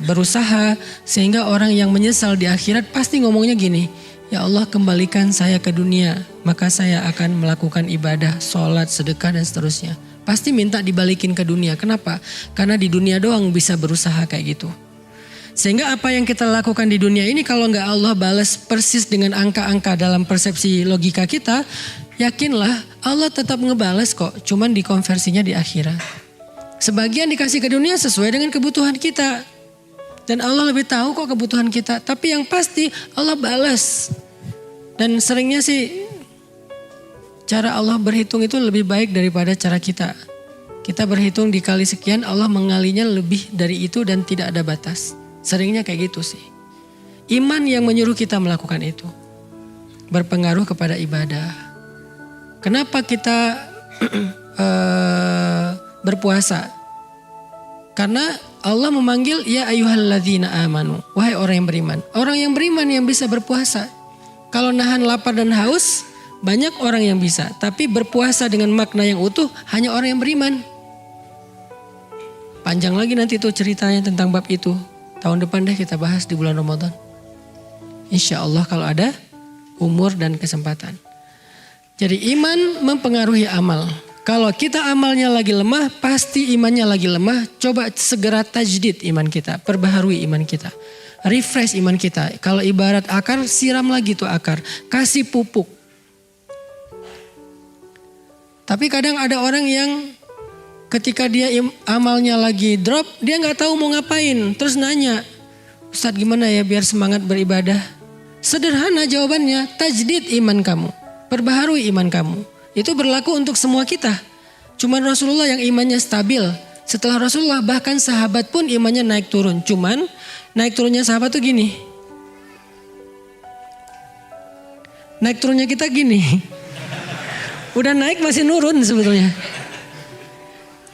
berusaha, sehingga orang yang menyesal di akhirat pasti ngomongnya gini. Ya Allah, kembalikan saya ke dunia, maka saya akan melakukan ibadah, sholat, sedekah dan seterusnya. Pasti minta dibalikin ke dunia. Kenapa? Karena di dunia doang bisa berusaha kayak gitu. Sehingga apa yang kita lakukan di dunia ini kalau nggak Allah balas persis dengan angka-angka dalam persepsi logika kita, yakinlah Allah tetap ngebales kok, cuman dikonversinya di akhirat. Sebagian dikasih ke dunia sesuai dengan kebutuhan kita. Dan Allah lebih tahu kok kebutuhan kita. Tapi yang pasti Allah balas. Dan seringnya sih cara Allah berhitung itu lebih baik daripada cara kita. Kita berhitung dikali sekian, Allah mengalinya lebih dari itu dan tidak ada batas. Seringnya kayak gitu sih. Iman yang menyuruh kita melakukan itu. Berpengaruh kepada ibadah. Kenapa kita berpuasa. Karena Allah memanggil ya ayyuhalladzina amanu, wahai orang yang beriman. Orang yang beriman yang bisa berpuasa. Kalau nahan lapar dan haus, banyak orang yang bisa. Tapi berpuasa dengan makna yang utuh hanya orang yang beriman. Panjang lagi nanti tuh ceritanya tentang bab itu. Tahun depan deh kita bahas di bulan Ramadan. Insya Allah kalau ada umur dan kesempatan. Jadi iman mempengaruhi amal. Kalau kita amalnya lagi lemah, pasti imannya lagi lemah. Coba segera tajdid iman kita, perbaharui iman kita. Refresh iman kita. Kalau ibarat akar, siram lagi tuh akar. Kasih pupuk. Tapi kadang ada orang yang ketika dia amalnya lagi drop, dia gak tahu mau ngapain. Terus nanya, Ustadz gimana ya biar semangat beribadah? Sederhana jawabannya, tajdid iman kamu. Perbaharui iman kamu. Itu berlaku untuk semua kita. Cuman Rasulullah yang imannya stabil. Setelah Rasulullah bahkan sahabat pun imannya naik turun. Cuman naik turunnya sahabat tuh gini. Naik turunnya kita gini. Udah naik masih nurun sebetulnya.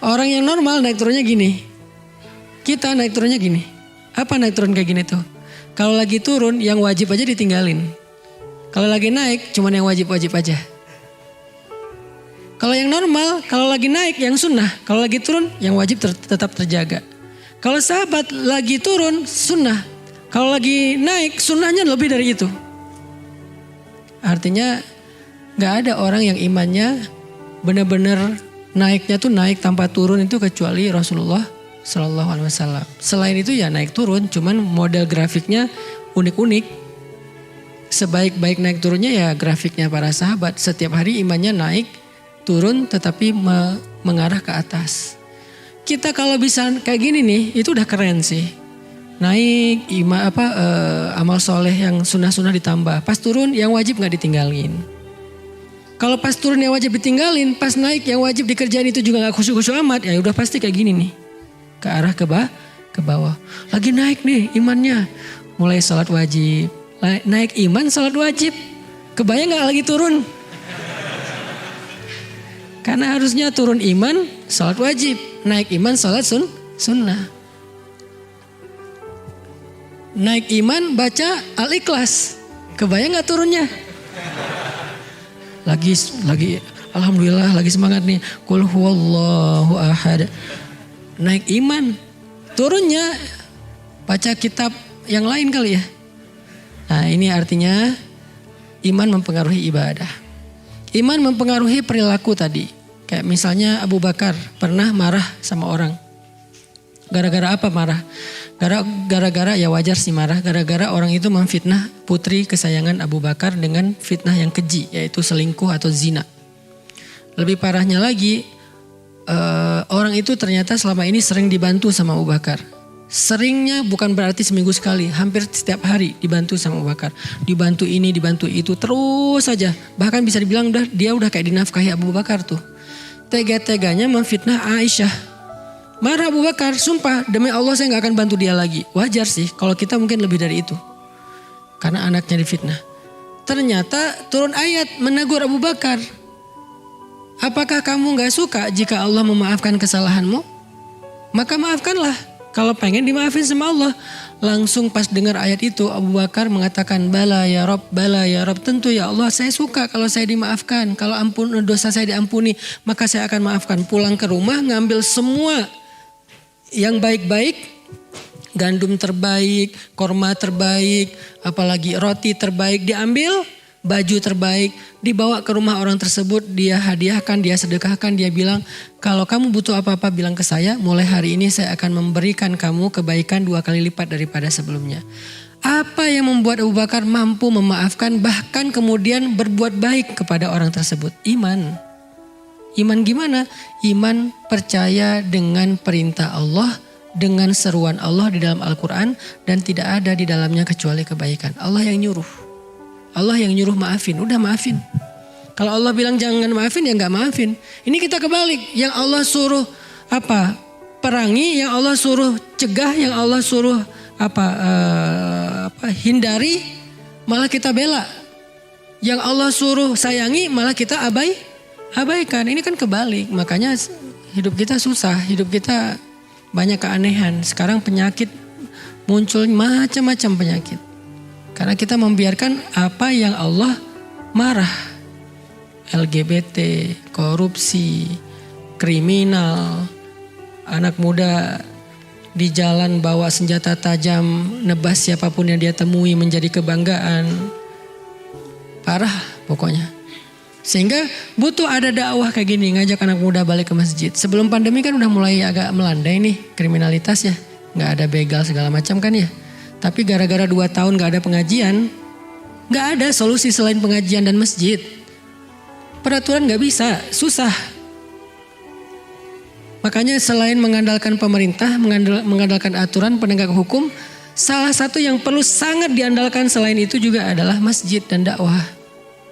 Orang yang normal naik turunnya gini. Kita naik turunnya gini. Apa naik turun kayak gini tuh? Kalau lagi turun yang wajib aja ditinggalin. Kalau lagi naik cuman yang wajib-wajib aja. Kalau yang normal, kalau lagi naik yang sunnah. Kalau lagi turun yang wajib tetap terjaga. Kalau sahabat lagi turun sunnah. Kalau lagi naik sunnahnya lebih dari itu. Artinya gak ada orang yang imannya benar-benar naiknya tuh naik tanpa turun itu kecuali Rasulullah Sallallahu Alaihi Wasallam. Selain itu ya naik turun, cuman model grafiknya unik-unik. Sebaik-baik naik turunnya ya grafiknya para sahabat. Setiap hari imannya naik turun tetapi mengarah ke atas. Kita kalau bisa kayak gini nih itu udah keren sih. Naik amal soleh yang sunnah-sunnah ditambah. Pas turun yang wajib gak ditinggalin. Kalau pas turun yang wajib ditinggalin, pas naik yang wajib dikerjain itu juga gak khusyuk-khusyuk amat. Ya udah pasti kayak gini nih. Ke arah ke bawah. Lagi naik nih imannya. Mulai salat wajib. Naik iman salat wajib. Kebayang gak lagi turun? Karena harusnya turun iman, salat wajib. Naik iman, salat sunnah. Naik iman, baca Al-Ikhlas. Kebayang gak turunnya? Lagi alhamdulillah lagi semangat nih. Qul huwallahu ahad. Naik iman. Turunnya baca kitab yang lain kali ya. Nah ini artinya iman mempengaruhi ibadah. Iman mempengaruhi perilaku tadi. Kayak misalnya Abu Bakar pernah marah sama orang. Gara-gara apa marah? Gara-gara ya wajar sih marah. Gara-gara orang itu memfitnah putri kesayangan Abu Bakar dengan fitnah yang keji. Yaitu selingkuh atau zina. Lebih parahnya lagi orang itu ternyata selama ini sering dibantu sama Abu Bakar. Seringnya bukan berarti seminggu sekali, hampir setiap hari dibantu sama Abu Bakar. Dibantu ini, dibantu itu, terus saja. Bahkan bisa dibilang dia udah kayak dinafkahi Abu Bakar tuh. Tega-teganya memfitnah Aisyah. Marah Abu Bakar, sumpah demi Allah saya gak akan bantu dia lagi. Wajar sih kalau kita mungkin lebih dari itu. Karena anaknya difitnah. Ternyata turun ayat menegur Abu Bakar. Apakah kamu gak suka jika Allah memaafkan kesalahanmu? Maka maafkanlah. Kalau pengen dimaafin sama Allah. Langsung pas dengar ayat itu Abu Bakar mengatakan bala ya Rob, bala ya Rob. Tentu ya Allah saya suka kalau saya dimaafkan. Kalau dosa saya diampuni maka saya akan maafkan. Pulang ke rumah ngambil semua yang baik-baik. Gandum terbaik, korma terbaik, apalagi roti terbaik diambil. Baju terbaik dibawa ke rumah orang tersebut, dia hadiahkan, dia sedekahkan, dia bilang kalau kamu butuh apa-apa bilang ke saya, mulai hari ini saya akan memberikan kamu kebaikan 2 kali lipat daripada sebelumnya. Apa yang membuat Abu Bakar mampu memaafkan bahkan kemudian berbuat baik kepada orang tersebut? Iman. Iman gimana? Iman percaya dengan perintah Allah, dengan seruan Allah di dalam Al-Quran dan tidak ada di dalamnya kecuali kebaikan. Allah yang nyuruh. Allah yang nyuruh maafin, udah maafin. Kalau Allah bilang jangan maafin ya gak maafin. Ini kita kebalik, yang Allah suruh perangi, yang Allah suruh cegah, yang Allah suruh hindari, malah kita bela. Yang Allah suruh sayangi, malah kita abaikan. Ini kan kebalik, makanya hidup kita susah, hidup kita banyak keanehan. Sekarang penyakit muncul macam-macam penyakit. Karena kita membiarkan apa yang Allah marah. LGBT, korupsi, kriminal, anak muda di jalan bawa senjata tajam, nebas siapapun yang dia temui menjadi kebanggaan. Parah pokoknya. Sehingga butuh ada dakwah kayak gini, ngajak anak muda balik ke masjid. Sebelum pandemi kan udah mulai agak melandai nih kriminalitas ya. Gak ada begal segala macam kan ya. Tapi gara-gara 2 tahun gak ada pengajian, gak ada solusi selain pengajian dan masjid. Peraturan gak bisa, susah. Makanya selain mengandalkan pemerintah, mengandalkan aturan penegak hukum, salah satu yang perlu sangat diandalkan selain itu juga adalah masjid dan dakwah,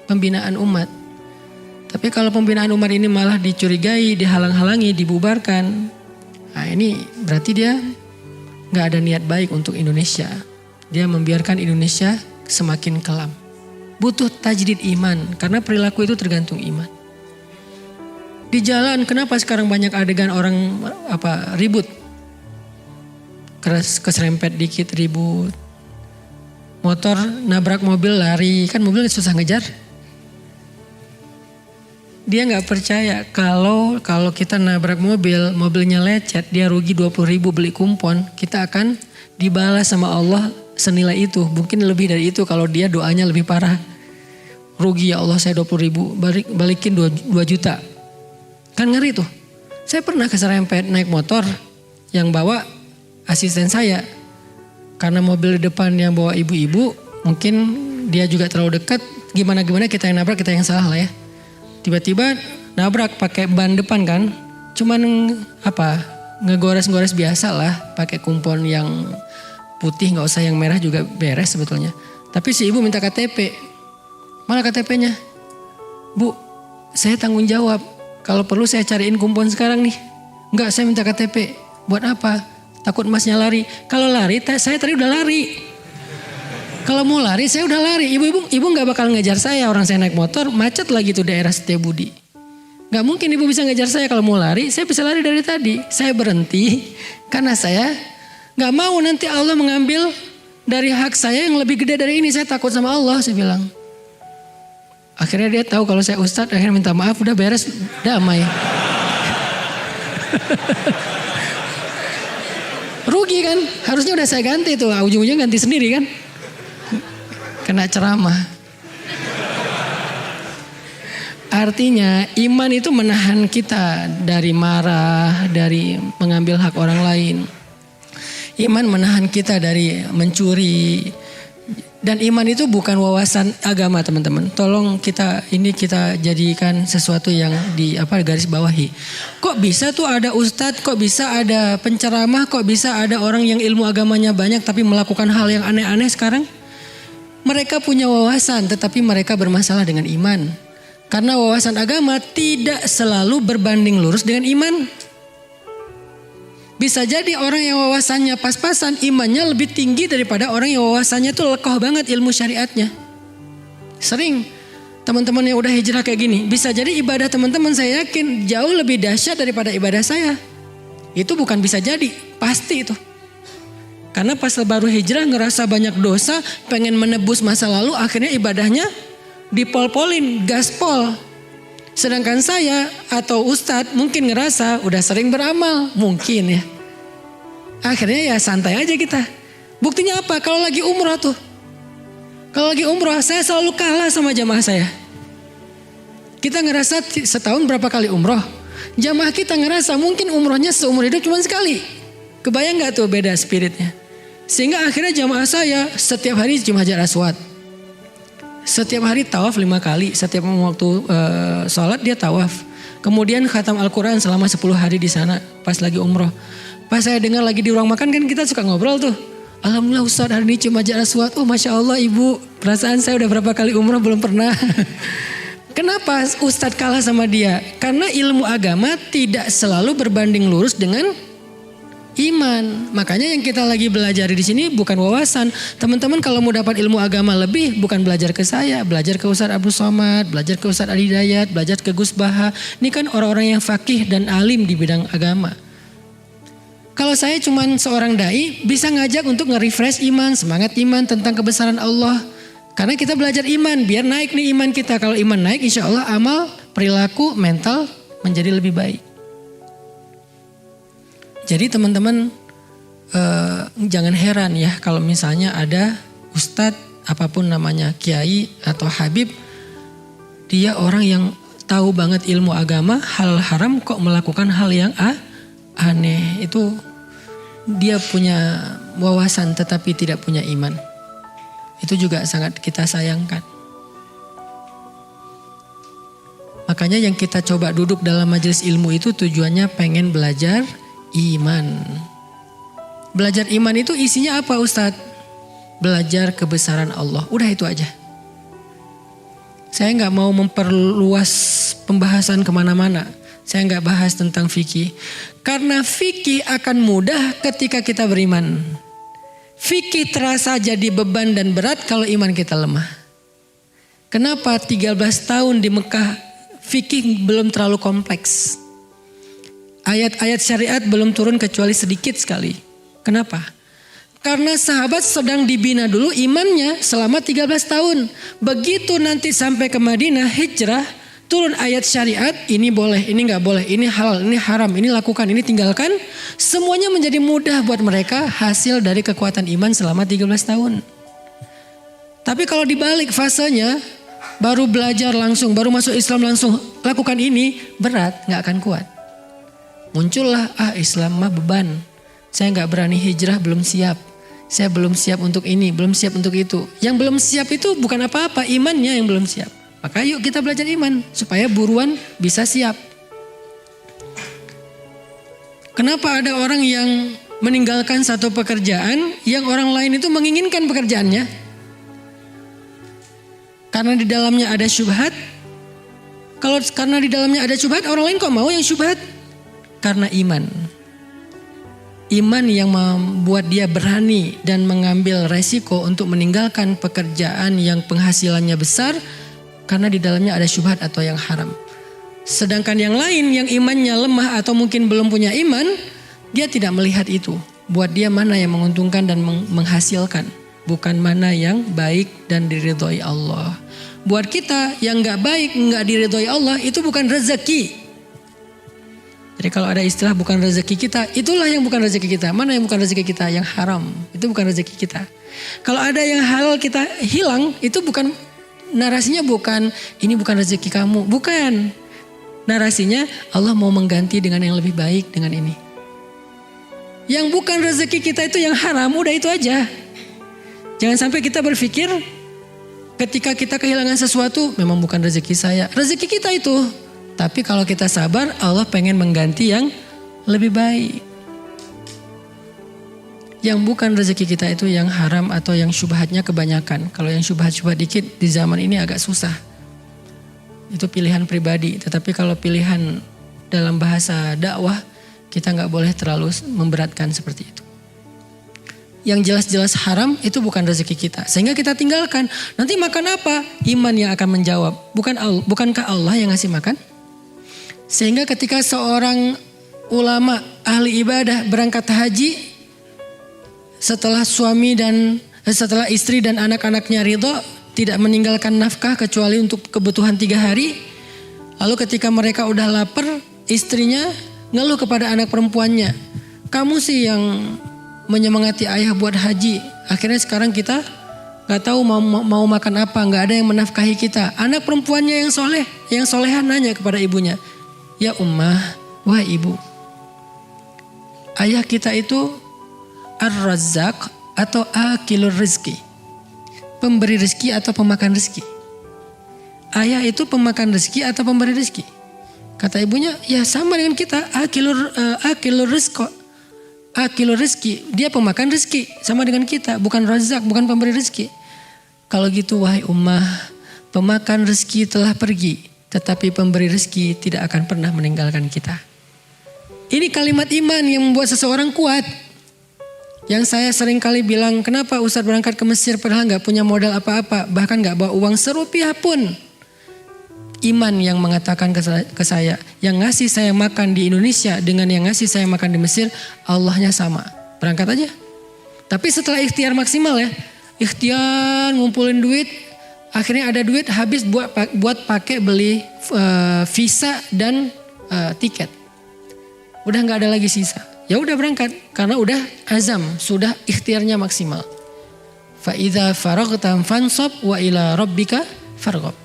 pembinaan umat. Tapi kalau pembinaan umat ini malah dicurigai, dihalang-halangi, dibubarkan, nah ini berarti dia gak ada niat baik untuk Indonesia. Dia membiarkan Indonesia semakin kelam. Butuh tajdid iman, karena perilaku itu tergantung iman. Di jalan kenapa sekarang banyak adegan orang ribut, keserempet dikit ribut, motor nabrak mobil lari, kan mobil susah ngejar. Dia nggak percaya kalau kita nabrak mobilnya lecet, dia rugi 20.000 beli kumpon, kita akan dibalas sama Allah senilai itu, mungkin lebih dari itu kalau dia doanya lebih parah. Rugi ya Allah saya 20.000, balikin 2 juta. Kan ngeri tuh. Saya pernah keserempet naik motor yang bawa asisten saya. Karena mobil di depan yang bawa ibu-ibu, mungkin dia juga terlalu dekat, gimana kita yang nabrak, kita yang salah lah ya. Tiba-tiba nabrak pakai ban depan kan, cuman ngegores-gores biasa lah, pakai kumpon yang putih, nggak usah yang merah juga beres sebetulnya. Tapi si ibu minta KTP, mana KTP-nya? Bu, saya tanggung jawab, kalau perlu saya cariin kumpon sekarang nih. Enggak, saya minta KTP, buat apa? Takut masnya lari. Kalau lari, saya tadi udah lari. Kalau mau lari, saya udah lari. Ibu nggak bakal ngejar saya. Orang saya naik motor, macet lagi tuh daerah Setiabudi. Nggak mungkin ibu bisa ngejar saya kalau mau lari. Saya bisa lari dari tadi. Saya berhenti karena saya nggak mau nanti Allah mengambil dari hak saya yang lebih gede dari ini. Saya takut sama Allah, saya bilang. Akhirnya dia tahu kalau saya ustadz, akhirnya minta maaf, udah beres, damai. Rugi kan? Harusnya udah saya ganti tuh, ujung-ujungnya ganti sendiri kan? Kena ceramah. Artinya iman itu menahan kita dari marah, dari mengambil hak orang lain. Iman menahan kita dari mencuri. Dan iman itu bukan wawasan agama teman-teman. Tolong kita jadikan sesuatu yang garis bawahi. Kok bisa tuh ada ustadz, kok bisa ada penceramah, kok bisa ada orang yang ilmu agamanya banyak tapi melakukan hal yang aneh-aneh sekarang? Mereka punya wawasan tetapi mereka bermasalah dengan iman. Karena wawasan agama tidak selalu berbanding lurus dengan iman. Bisa jadi orang yang wawasannya pas-pasan, imannya lebih tinggi daripada orang yang wawasannya tuh lekoh banget ilmu syariatnya. Sering teman-teman yang udah hijrah kayak gini, bisa jadi ibadah teman-teman saya yakin jauh lebih dahsyat daripada ibadah saya. Itu bukan bisa jadi, pasti itu. Karena pas baru hijrah ngerasa banyak dosa, pengen menebus masa lalu, akhirnya ibadahnya dipol-polin, gaspol. Sedangkan saya atau ustadz mungkin ngerasa udah sering beramal, mungkin ya. Akhirnya ya santai aja kita. Buktinya apa? Kalau lagi umroh tuh. Kalau lagi umroh saya selalu kalah sama jamaah saya. Kita ngerasa setahun berapa kali umroh. Jamaah kita ngerasa mungkin umrohnya seumur hidup cuma sekali. Kebayang gak tuh beda spiritnya? Sehingga akhirnya jamaah saya setiap hari cium hajar aswad. Setiap hari tawaf 5 kali. Setiap waktu sholat dia tawaf. Kemudian khatam Al-Quran selama 10 hari di sana pas lagi umroh. Pas saya dengar lagi di ruang makan kan kita suka ngobrol tuh. Alhamdulillah Ustaz hari ini cium hajar aswad. Oh Masya Allah ibu, perasaan saya udah berapa kali umroh belum pernah. Kenapa Ustadz kalah sama dia? Karena ilmu agama tidak selalu berbanding lurus dengan Iman. Makanya yang kita lagi belajar di sini bukan wawasan. Teman-teman kalau mau dapat ilmu agama lebih, bukan belajar ke saya, belajar ke Ustadz Abdul Somad, belajar ke Ustadz Ali Dayat, belajar ke Gus Baha. Ini kan orang-orang yang fakih dan alim di bidang agama. Kalau saya cuma seorang dai, bisa ngajak untuk nge-refresh iman, semangat iman tentang kebesaran Allah. Karena kita belajar iman, biar naik nih iman kita. Kalau iman naik, insya Allah amal, perilaku, mental menjadi lebih baik. Jadi teman-teman jangan heran ya kalau misalnya ada ustadz apapun namanya, kiai atau habib, dia orang yang tahu banget ilmu agama, hal haram kok melakukan hal yang aneh. Itu dia punya wawasan tetapi tidak punya iman. Itu juga sangat kita sayangkan. Makanya yang kita coba duduk dalam majelis ilmu itu tujuannya pengen belajar iman. Belajar iman itu isinya apa Ustadz? Belajar kebesaran Allah. Udah itu aja. Saya nggak mau memperluas pembahasan kemana-mana. Saya nggak bahas tentang fikih. Karena fikih akan mudah ketika kita beriman. Fikih terasa jadi beban dan berat kalau iman kita lemah. Kenapa 13 tahun di Mekah fikih belum terlalu kompleks? Ayat-ayat syariat belum turun kecuali sedikit sekali. Kenapa? Karena sahabat sedang dibina dulu imannya selama 13 tahun. Begitu nanti sampai ke Madinah hijrah, turun ayat syariat, ini boleh, ini gak boleh, ini halal, ini haram, ini lakukan, ini tinggalkan. Semuanya menjadi mudah buat mereka hasil dari kekuatan iman selama 13 tahun. Tapi kalau dibalik fasenya, baru belajar langsung, baru masuk Islam langsung, lakukan ini, berat, gak akan kuat. Muncullah, Islam mah beban. Saya gak berani hijrah, belum siap. Saya belum siap untuk ini, belum siap untuk itu. Yang belum siap itu bukan apa-apa, imannya yang belum siap. Maka yuk kita belajar iman, supaya buruan bisa siap. Kenapa ada orang yang meninggalkan satu pekerjaan, yang orang lain itu menginginkan pekerjaannya? Karena di dalamnya ada syubhat. Kalau karena di dalamnya ada syubhat, orang lain kok mau yang syubhat? Karena iman. Iman yang membuat dia berani dan mengambil resiko untuk meninggalkan pekerjaan yang penghasilannya besar karena di dalamnya ada syubhat atau yang haram. Sedangkan yang lain yang imannya lemah atau mungkin belum punya iman, dia tidak melihat itu. Buat dia mana yang menguntungkan dan menghasilkan, bukan mana yang baik dan diridhoi Allah. Buat kita yang gak baik, gak diridhoi Allah, itu bukan rezeki. Jadi kalau ada istilah bukan rezeki kita, itulah yang bukan rezeki kita. Mana yang bukan rezeki kita? Yang haram. Itu bukan rezeki kita. Kalau ada yang halal kita hilang, itu bukan, narasinya bukan ini bukan rezeki kamu. Bukan. Narasinya Allah mau mengganti dengan yang lebih baik dengan ini. Yang bukan rezeki kita itu yang haram, udah itu aja. Jangan sampai kita berpikir ketika kita kehilangan sesuatu, memang bukan rezeki saya. Rezeki kita itu. Tapi kalau kita sabar, Allah pengen mengganti yang lebih baik. Yang bukan rezeki kita itu yang haram atau yang syubhatnya kebanyakan. Kalau yang syubhat-syubhat dikit di zaman ini agak susah. Itu pilihan pribadi. Tetapi kalau pilihan dalam bahasa dakwah, kita gak boleh terlalu memberatkan seperti itu. Yang jelas-jelas haram itu bukan rezeki kita. Sehingga kita tinggalkan. Nanti makan apa? Iman yang akan menjawab. Bukankah Allah yang ngasih makan? Sehingga ketika seorang ulama ahli ibadah berangkat haji, setelah setelah istri dan anak-anaknya ridho, tidak meninggalkan nafkah kecuali untuk kebutuhan 3 hari. Lalu ketika mereka udah lapar, istrinya ngeluh kepada anak perempuannya, kamu sih yang menyemangati ayah buat haji. Akhirnya sekarang kita gak tahu mau makan apa, gak ada yang menafkahi kita. Anak perempuannya yang solehan nanya kepada ibunya, ya ummah, wah ibu, ayah kita itu ar-razzaq atau akilur rizki, pemberi rezeki atau pemakan rezeki. Ayah itu pemakan rezeki atau pemberi rezeki? Kata ibunya, ya sama dengan kita, akilur rezeki, dia pemakan rezeki, sama dengan kita, bukan razzaq, bukan pemberi rezeki. Kalau gitu wahai ummah, pemakan rezeki telah pergi, tetapi pemberi rezeki tidak akan pernah meninggalkan kita. Ini kalimat iman yang membuat seseorang kuat. Yang saya sering kali bilang, kenapa Ustadz berangkat ke Mesir padahal gak punya modal apa-apa. Bahkan gak bawa uang serupiah pun. Iman yang mengatakan ke saya, yang ngasih saya makan di Indonesia dengan yang ngasih saya makan di Mesir, Allahnya sama. Berangkat aja. Tapi setelah ikhtiar maksimal ya. Ikhtiar ngumpulin duit. Akhirnya ada duit habis buat pakai beli visa dan tiket. Udah nggak ada lagi sisa. Ya udah berangkat karena udah azam, sudah ikhtiarnya maksimal. Fa idza faraghta fansab wa ila rabbika farghab.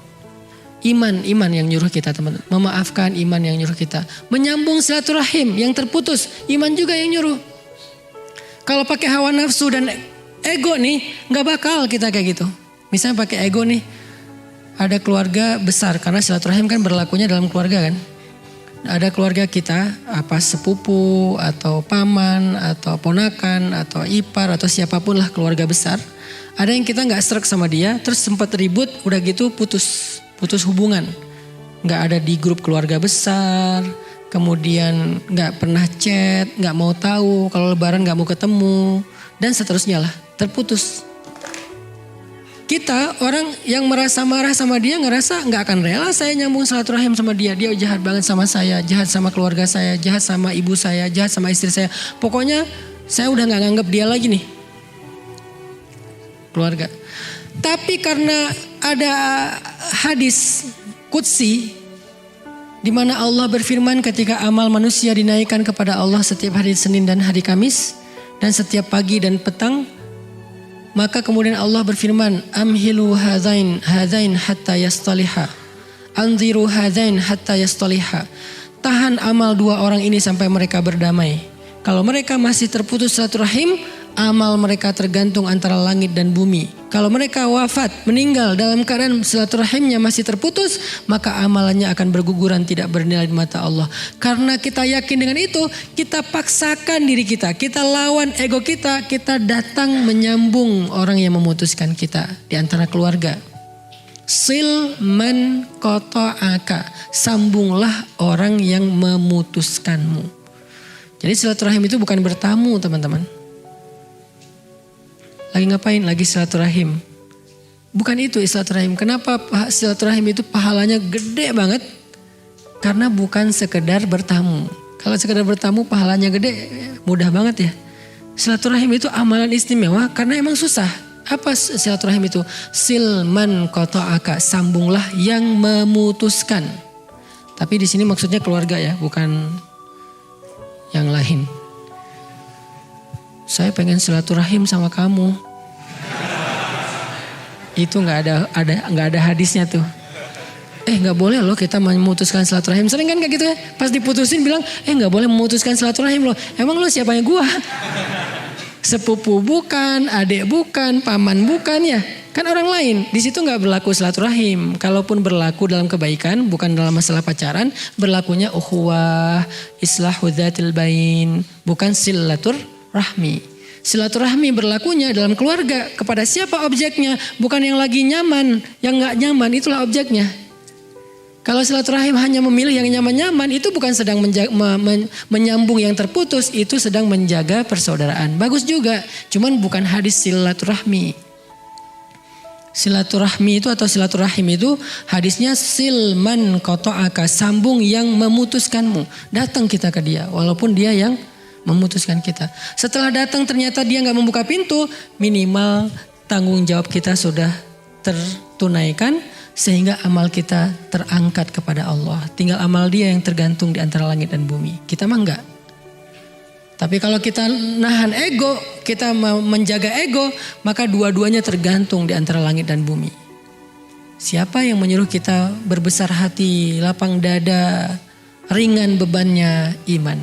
Iman yang nyuruh kita teman-teman. Memaafkan, iman yang nyuruh kita. Menyambung silaturahim yang terputus, iman juga yang nyuruh. Kalau pakai hawa nafsu dan ego nih, nggak bakal kita kayak gitu. Misalnya pakai ego nih, ada keluarga besar karena silaturahim kan berlakunya dalam keluarga kan. Ada keluarga kita, apa sepupu atau paman atau ponakan atau ipar atau siapapun lah keluarga besar. Ada yang kita nggak srek sama dia, terus sempat ribut, udah gitu putus hubungan. Nggak ada di grup keluarga besar, kemudian nggak pernah chat, nggak mau tahu, kalau lebaran nggak mau ketemu, dan seterusnya lah, terputus. Kita orang yang merasa marah sama dia ngerasa nggak akan rela saya nyambung silaturahim sama dia. Dia jahat banget sama saya, jahat sama keluarga saya, jahat sama ibu saya, jahat sama istri saya. Pokoknya saya udah nggak nganggap dia lagi nih. Keluarga. Tapi karena ada hadis qudsi di mana Allah berfirman ketika amal manusia dinaikkan kepada Allah setiap hari Senin dan hari Kamis dan setiap pagi dan petang. Maka kemudian Allah berfirman, amhilu hadain hatta yastaliha. Anziru hadain hatta yastaliha. Tahan amal dua orang ini sampai mereka berdamai. Kalau mereka masih terputus silaturahim, amal mereka tergantung antara langit dan bumi. Kalau mereka wafat, meninggal dalam keadaan silaturahimnya masih terputus, maka amalannya akan berguguran, tidak bernilai di mata Allah. Karena kita yakin dengan itu, kita paksakan diri kita, kita lawan ego kita datang menyambung orang yang memutuskan kita di antara keluarga. Sil man qata'aka, sambunglah orang yang memutuskanmu. Jadi silaturahim itu bukan bertamu, teman-teman. Lagi ngapain? Lagi silaturahim. Bukan itu silaturahim. Kenapa silaturahim itu pahalanya gede banget? Karena bukan sekedar bertamu. Kalau sekedar bertamu pahalanya gede, mudah banget ya. Silaturahim itu amalan istimewa karena emang susah. Apa silaturahim itu? Silman qata'aka, sambunglah yang memutuskan. Tapi di sini maksudnya keluarga ya, bukan yang lain. Saya pengen silaturahim sama kamu. Itu nggak ada hadisnya tuh. Nggak boleh loh kita memutuskan silaturahim. Sering kan kayak gitu ya. Pas diputusin bilang, nggak boleh memutuskan silaturahim loh. Emang lo siapanya gua? Sepupu bukan, adik bukan, paman bukan ya. Kan orang lain. Di situ nggak berlaku silaturahim. Kalaupun berlaku dalam kebaikan, bukan dalam masalah pacaran, berlakunya ukhuwah, islahu dzatil bain, bukan silaturahmi. Silaturahmi berlakunya dalam keluarga. Kepada siapa objeknya? Bukan yang lagi nyaman. Yang gak nyaman itulah objeknya. Kalau silaturahim hanya memilih yang nyaman-nyaman, itu bukan sedang menyambung yang terputus. Itu sedang menjaga persaudaraan. Bagus juga. Cuman bukan hadis silaturahmi. Silaturahmi itu atau silaturahim itu hadisnya silman qata'aka, sambung yang memutuskanmu. Datang kita ke dia walaupun dia yang memutuskan kita. Setelah datang ternyata dia gak membuka pintu, minimal tanggung jawab kita sudah tertunaikan sehingga amal kita terangkat kepada Allah. Tinggal amal dia yang tergantung di antara langit dan bumi. Kita mah enggak. Tapi kalau kita nahan ego, kita menjaga ego, maka dua-duanya tergantung di antara langit dan bumi. Siapa yang menyuruh kita berbesar hati, lapang dada, ringan bebannya? Iman.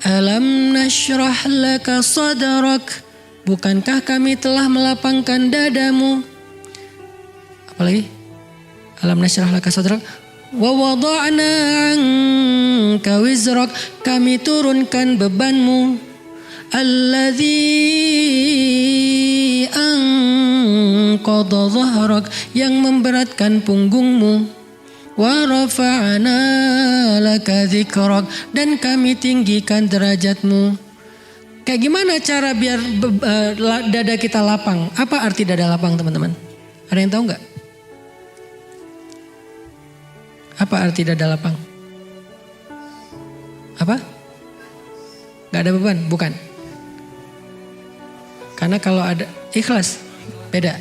Alam nashrah laka sadrak, bukankah kami telah melapangkan dadamu? Apalagi? Alam nashrah laka sadrak wa wada'na anka wizrak, kami turunkan bebanmu. Alladzi anqadha dhahrak, yang memberatkan punggungmu. Wa rafa'na laka dzikrak, dan kami tinggikan derajatmu. Kayak gimana cara biar dada kita lapang? Apa arti dada lapang, teman-teman? Ada yang tahu nggak? Apa arti dada lapang? Apa? Gak ada beban? Bukan. Karena kalau ada ikhlas, beda.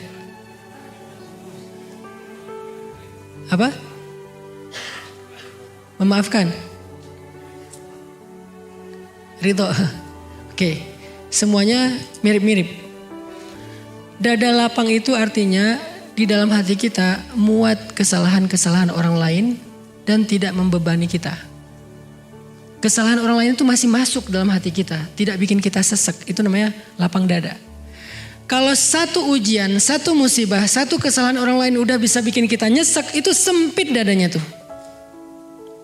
Apa? Memaafkan. Ridho. Oke, semuanya mirip-mirip. Dada lapang itu artinya di dalam hati kita muat kesalahan-kesalahan orang lain dan tidak membebani kita. Kesalahan orang lain itu masih masuk dalam hati kita, tidak bikin kita sesek. Itu namanya lapang dada. Kalau satu ujian, satu musibah, satu kesalahan orang lain udah bisa bikin kita nyesek, itu sempit dadanya tuh.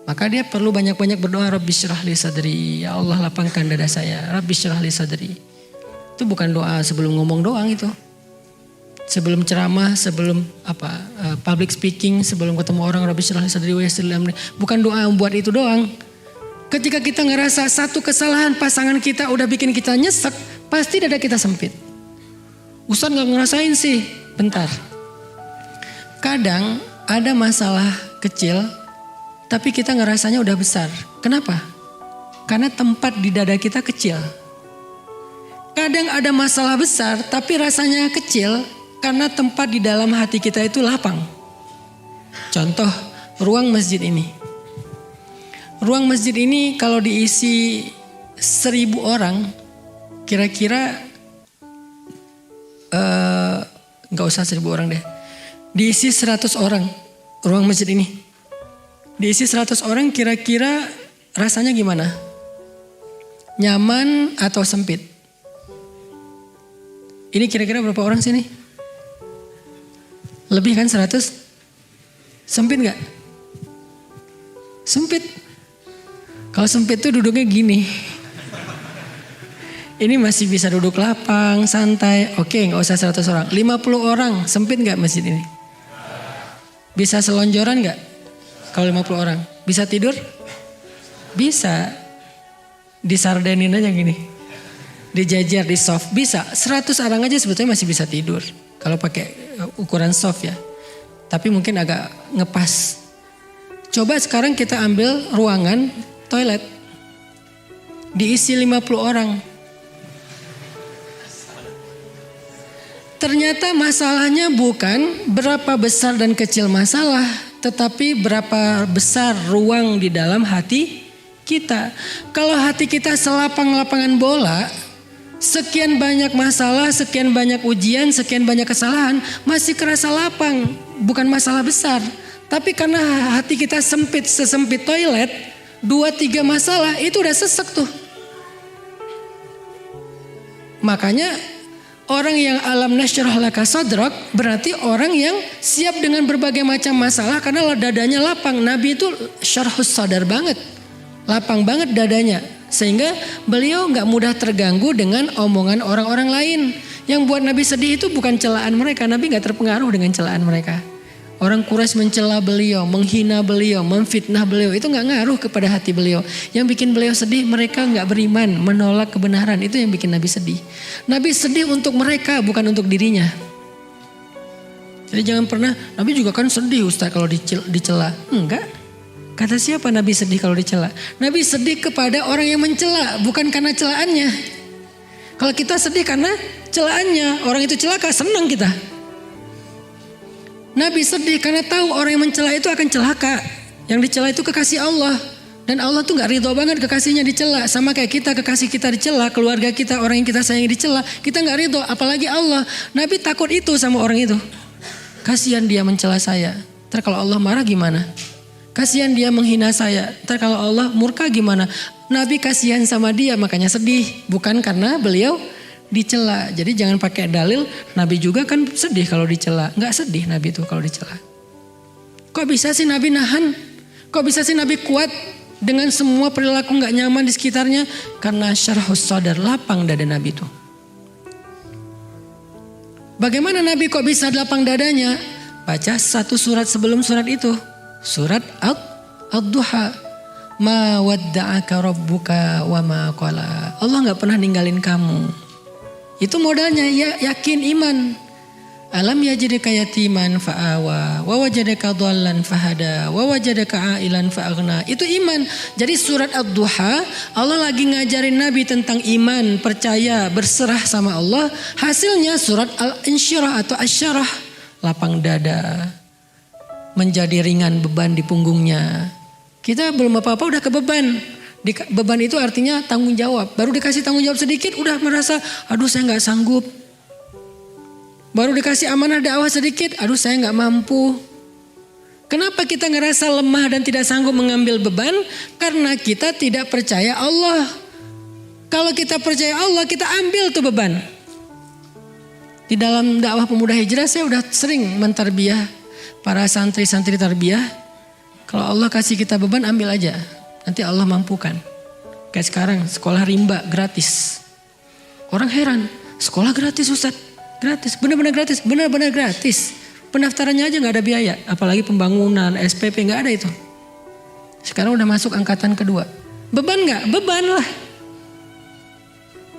Maka dia perlu banyak-banyak berdoa, Rabbi syrah li sadri, ya Allah lapangkan dada saya, Rabbi syrah li sadri. Itu bukan doa sebelum ngomong doang itu. Sebelum ceramah, sebelum public speaking, sebelum ketemu orang, Rabbi syrah li sadri wa yassir li amri. Bukan doa buat itu doang. Ketika kita ngerasa satu kesalahan pasangan kita udah bikin kita nyesek, pasti dada kita sempit. Ustaz gak ngerasain sih, bentar. Kadang ada masalah kecil, tapi kita ngerasanya udah besar. Kenapa? Karena tempat di dada kita kecil. Kadang ada masalah besar, tapi rasanya kecil, karena tempat di dalam hati kita itu lapang. Contoh, ruang masjid ini. Ruang masjid ini kalau diisi 1.000 orang, kira-kira gak usah 1.000 orang deh. Diisi 100 orang ruang masjid ini. Diisi 100 orang kira-kira rasanya gimana? Nyaman atau sempit? Ini kira-kira berapa orang sini? Lebih kan 100? Sempit gak? Sempit. Kalau sempit tuh duduknya gini. Ini masih bisa duduk lapang, santai. Oke, gak usah 100 orang. 50 orang, sempit gak masjid ini? Bisa selonjoran gak? Kalau 50 orang. Bisa tidur? Bisa. Disardenin aja gini. Dijajar, di soft. Bisa. 100 orang aja sebetulnya masih bisa tidur. Kalau pakai ukuran soft ya. Tapi mungkin agak ngepas. Coba sekarang kita ambil ruangan toilet. Diisi 50 orang. Ternyata masalahnya bukan berapa besar dan kecil masalah, tetapi berapa besar ruang di dalam hati kita. Kalau hati kita selapang-lapangan bola, sekian banyak masalah, sekian banyak ujian, sekian banyak kesalahan, masih kerasa lapang, bukan masalah besar. Tapi karena hati kita sempit, sesempit toilet, 2-3 masalah itu udah sesek tuh. Makanya orang yang alam nasyrah laka sadrak berarti orang yang siap dengan berbagai macam masalah karena dadanya lapang. Nabi itu syarhus sadar banget, lapang banget dadanya. Sehingga beliau gak mudah terganggu dengan omongan orang-orang lain. Yang buat Nabi sedih itu bukan celaan mereka, Nabi gak terpengaruh dengan celaan mereka. Orang Quraisy mencela beliau, menghina beliau, memfitnah beliau, itu gak ngaruh kepada hati beliau. Yang bikin beliau sedih, mereka gak beriman, menolak kebenaran, itu yang bikin Nabi sedih. Nabi sedih untuk mereka, bukan untuk dirinya. Jadi jangan pernah, Nabi juga kan sedih Ustaz kalau dicela. Enggak. Kata siapa Nabi sedih kalau dicela? Nabi sedih kepada orang yang mencela, bukan karena celaannya. Kalau kita sedih karena celaannya, orang itu celaka, senang kita. Nabi sedih karena tahu orang yang mencela itu akan celaka. Yang dicela itu kekasih Allah. Dan Allah tuh gak ridho banget kekasihnya dicela. Sama kayak kita, kekasih kita dicela, keluarga kita, orang yang kita sayangi dicela. Kita gak ridho, apalagi Allah. Nabi takut itu sama orang itu. Kasihan dia mencela saya. Ntar kalau Allah marah gimana? Kasihan dia menghina saya. Ntar kalau Allah murka gimana? Nabi kasihan sama dia makanya sedih. Bukan karena beliau dicela. Jadi jangan pakai dalil Nabi juga kan sedih kalau dicela. Enggak sedih Nabi itu kalau dicela. Kok bisa sih Nabi nahan? Kok bisa sih Nabi kuat dengan semua perilaku enggak nyaman di sekitarnya? Karena syarhus sadar, lapang dada Nabi itu. Bagaimana Nabi kok bisa lapang dadanya? Baca satu surat sebelum surat itu. Surat Ad-Duha. Ma wadda'aka rabbuka wa ma qala. Allah gak pernah ninggalin kamu. Itu modalnya ya, yakin, iman. Alam yajidka yatiman fa'awa wa wajadaka dhallan fahada wa wajadaka ailan fa'aghna. Itu iman. Jadi surat Ad-Duha Allah lagi ngajarin Nabi tentang iman, percaya, berserah sama Allah. Hasilnya surat Al-Insyirah atau Asyarah, lapang dada, menjadi ringan beban di punggungnya. Kita belum apa-apa udah kebeban. Beban itu artinya tanggung jawab. Baru dikasih tanggung jawab sedikit udah merasa aduh saya gak sanggup. Baru dikasih amanah dakwah sedikit, aduh saya gak mampu. Kenapa kita ngerasa lemah dan tidak sanggup mengambil beban? Karena kita tidak percaya Allah. Kalau kita percaya Allah, kita ambil tuh beban. Di dalam dakwah pemuda hijrah saya udah sering mentarbiyah para santri-santri tarbiyah. Kalau Allah kasih kita beban, ambil aja. Nanti Allah mampukan. Kayak sekarang sekolah rimba gratis. Orang heran, sekolah gratis Ustaz. Gratis, benar-benar gratis, benar-benar gratis. Pendaftarannya aja gak ada biaya. Apalagi pembangunan, SPP gak ada itu. Sekarang udah masuk angkatan kedua. Beban gak? Beban lah.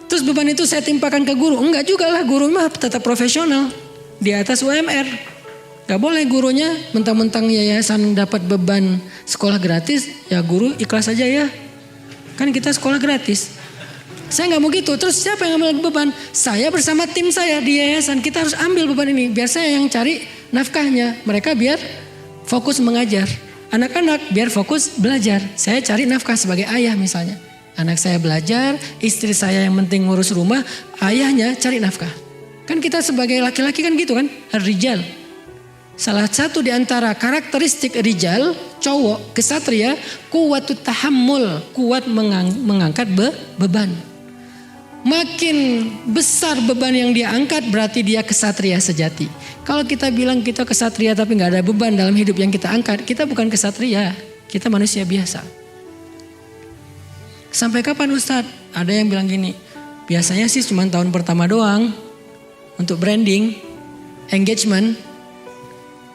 Terus beban itu saya timpakan ke guru. Enggak juga lah, guru mah tetap profesional. Di atas UMR. Gak boleh gurunya mentang-mentang yayasan dapat beban sekolah gratis. Ya guru ikhlas aja ya. Kan kita sekolah gratis. Saya nggak mau gitu. Terus siapa yang ambil beban? Saya bersama tim saya di yayasan. Kita harus ambil beban ini. Biar saya yang cari nafkahnya. Mereka biar fokus mengajar. Anak-anak biar fokus belajar. Saya cari nafkah sebagai ayah misalnya. Anak saya belajar, istri saya yang penting ngurus rumah, ayahnya cari nafkah. Kan kita sebagai laki-laki kan gitu kan? Rijal. Salah satu di antara karakteristik rijal, cowok, kesatria, kuwatut tahammul, kuat mengangkat beban. Makin besar beban yang dia angkat berarti dia kesatria sejati. Kalau kita bilang kita kesatria tapi gak ada beban dalam hidup yang kita angkat, kita bukan kesatria, kita manusia biasa. Sampai kapan Ustadz? Ada yang bilang gini, biasanya sih cuma tahun pertama doang untuk branding, engagement.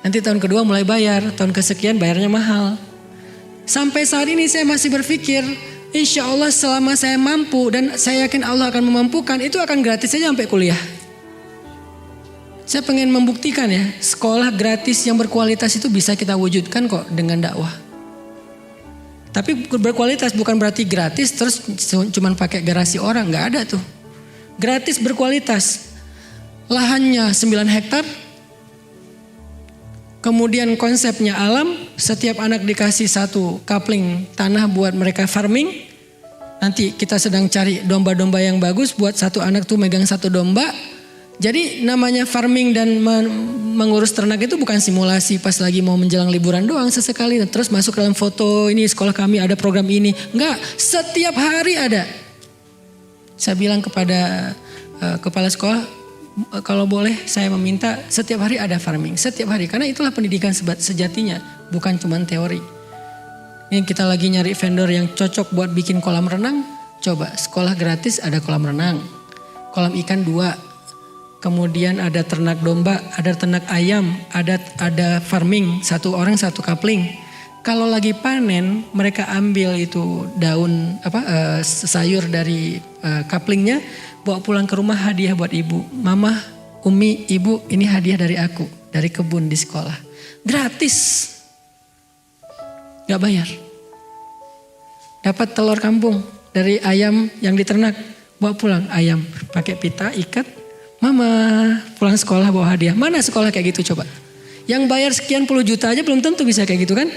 Nanti tahun kedua mulai bayar, tahun kesekian bayarnya mahal. Sampai saat ini saya masih berpikir, insya Allah selama saya mampu dan saya yakin Allah akan memampukan, itu akan gratis saja sampai kuliah. Saya pengen membuktikan ya, sekolah gratis yang berkualitas itu bisa kita wujudkan kok dengan dakwah. Tapi berkualitas bukan berarti gratis terus cuman pakai garasi orang, nggak ada tuh. Gratis berkualitas. Lahannya 9 hektar. Kemudian konsepnya alam, setiap anak dikasih 1 kapling tanah buat mereka farming. Nanti kita sedang cari domba-domba yang bagus buat 1 anak tuh megang 1 domba. Jadi namanya farming dan mengurus ternak itu bukan simulasi pas lagi mau menjelang liburan doang sesekali. Terus masuk dalam foto, ini sekolah kami ada program ini. Enggak, setiap hari ada. Saya bilang kepada kepala sekolah, kalau boleh saya meminta setiap hari ada farming. Setiap hari, karena itulah pendidikan sejatinya. Bukan cuma teori. Ini kita lagi nyari vendor yang cocok buat bikin kolam renang. Coba sekolah gratis ada kolam renang. Kolam ikan 2. Kemudian ada ternak domba, ada ternak ayam, ada farming, 1 orang 1 kapling. Kalau lagi panen, mereka ambil itu daun sayur dari kaplingnya, bawa pulang ke rumah hadiah buat ibu. Mama, Umi, ibu, ini hadiah dari aku, dari kebun di sekolah. Gratis. Gak bayar. Dapat telur kampung dari ayam yang diternak, bawa pulang ayam, pakai pita, ikat. Mama pulang sekolah bawa hadiah. Mana sekolah kayak gitu coba? Yang bayar sekian puluh juta aja belum tentu bisa kayak gitu kan?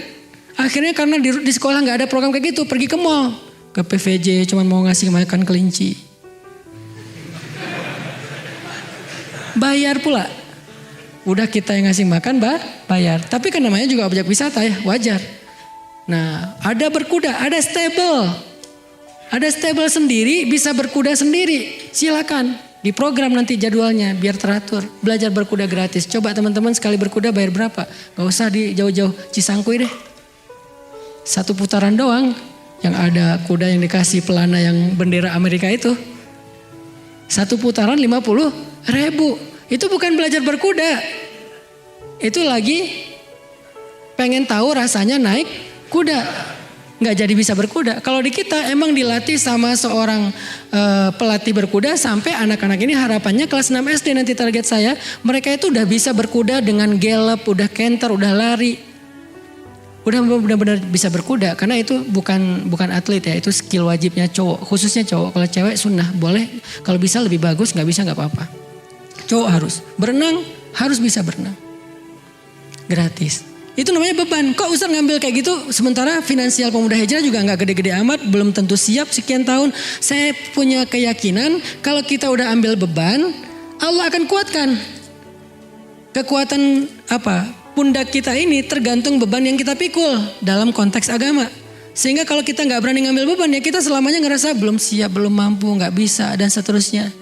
Akhirnya karena di sekolah gak ada program kayak gitu, pergi ke mall, ke PVJ cuman mau ngasih makan kelinci. Bayar pula. Udah kita yang ngasih makan bayar. Tapi kan namanya juga objek wisata ya, wajar. Nah, ada berkuda, ada stable. Ada stable sendiri, bisa berkuda sendiri. Silakan. Di program nanti jadwalnya biar teratur. Belajar berkuda gratis. Coba teman-teman sekali berkuda bayar berapa? Gak usah di jauh-jauh Cisangkuy deh. 1 putaran doang. Yang ada kuda yang dikasih pelana yang bendera Amerika itu. 1 putaran 50.000. Itu bukan belajar berkuda. Itu lagi pengen tahu rasanya naik kuda. Nggak jadi bisa berkuda. Kalau di kita emang dilatih sama seorang pelatih berkuda sampai anak-anak ini harapannya kelas 6 SD nanti target saya. Mereka itu udah bisa berkuda dengan gallop, udah canter, udah lari. Udah benar-benar bisa berkuda karena itu bukan atlet ya, itu skill wajibnya cowok, khususnya cowok. Kalau cewek sunnah boleh, kalau bisa lebih bagus, nggak bisa nggak apa-apa. Cowok harus berenang, harus bisa berenang. Gratis. Itu namanya beban. Kok Ustaz ngambil kayak gitu sementara finansial pemuda hijrah juga nggak gede-gede amat, belum tentu siap sekian tahun. Saya punya keyakinan kalau kita udah ambil beban, Allah akan kuatkan. Kekuatan apa? Pundak kita ini tergantung beban yang kita pikul dalam konteks agama. Sehingga kalau kita nggak berani ngambil beban ya kita selamanya ngerasa belum siap, belum mampu, nggak bisa dan seterusnya.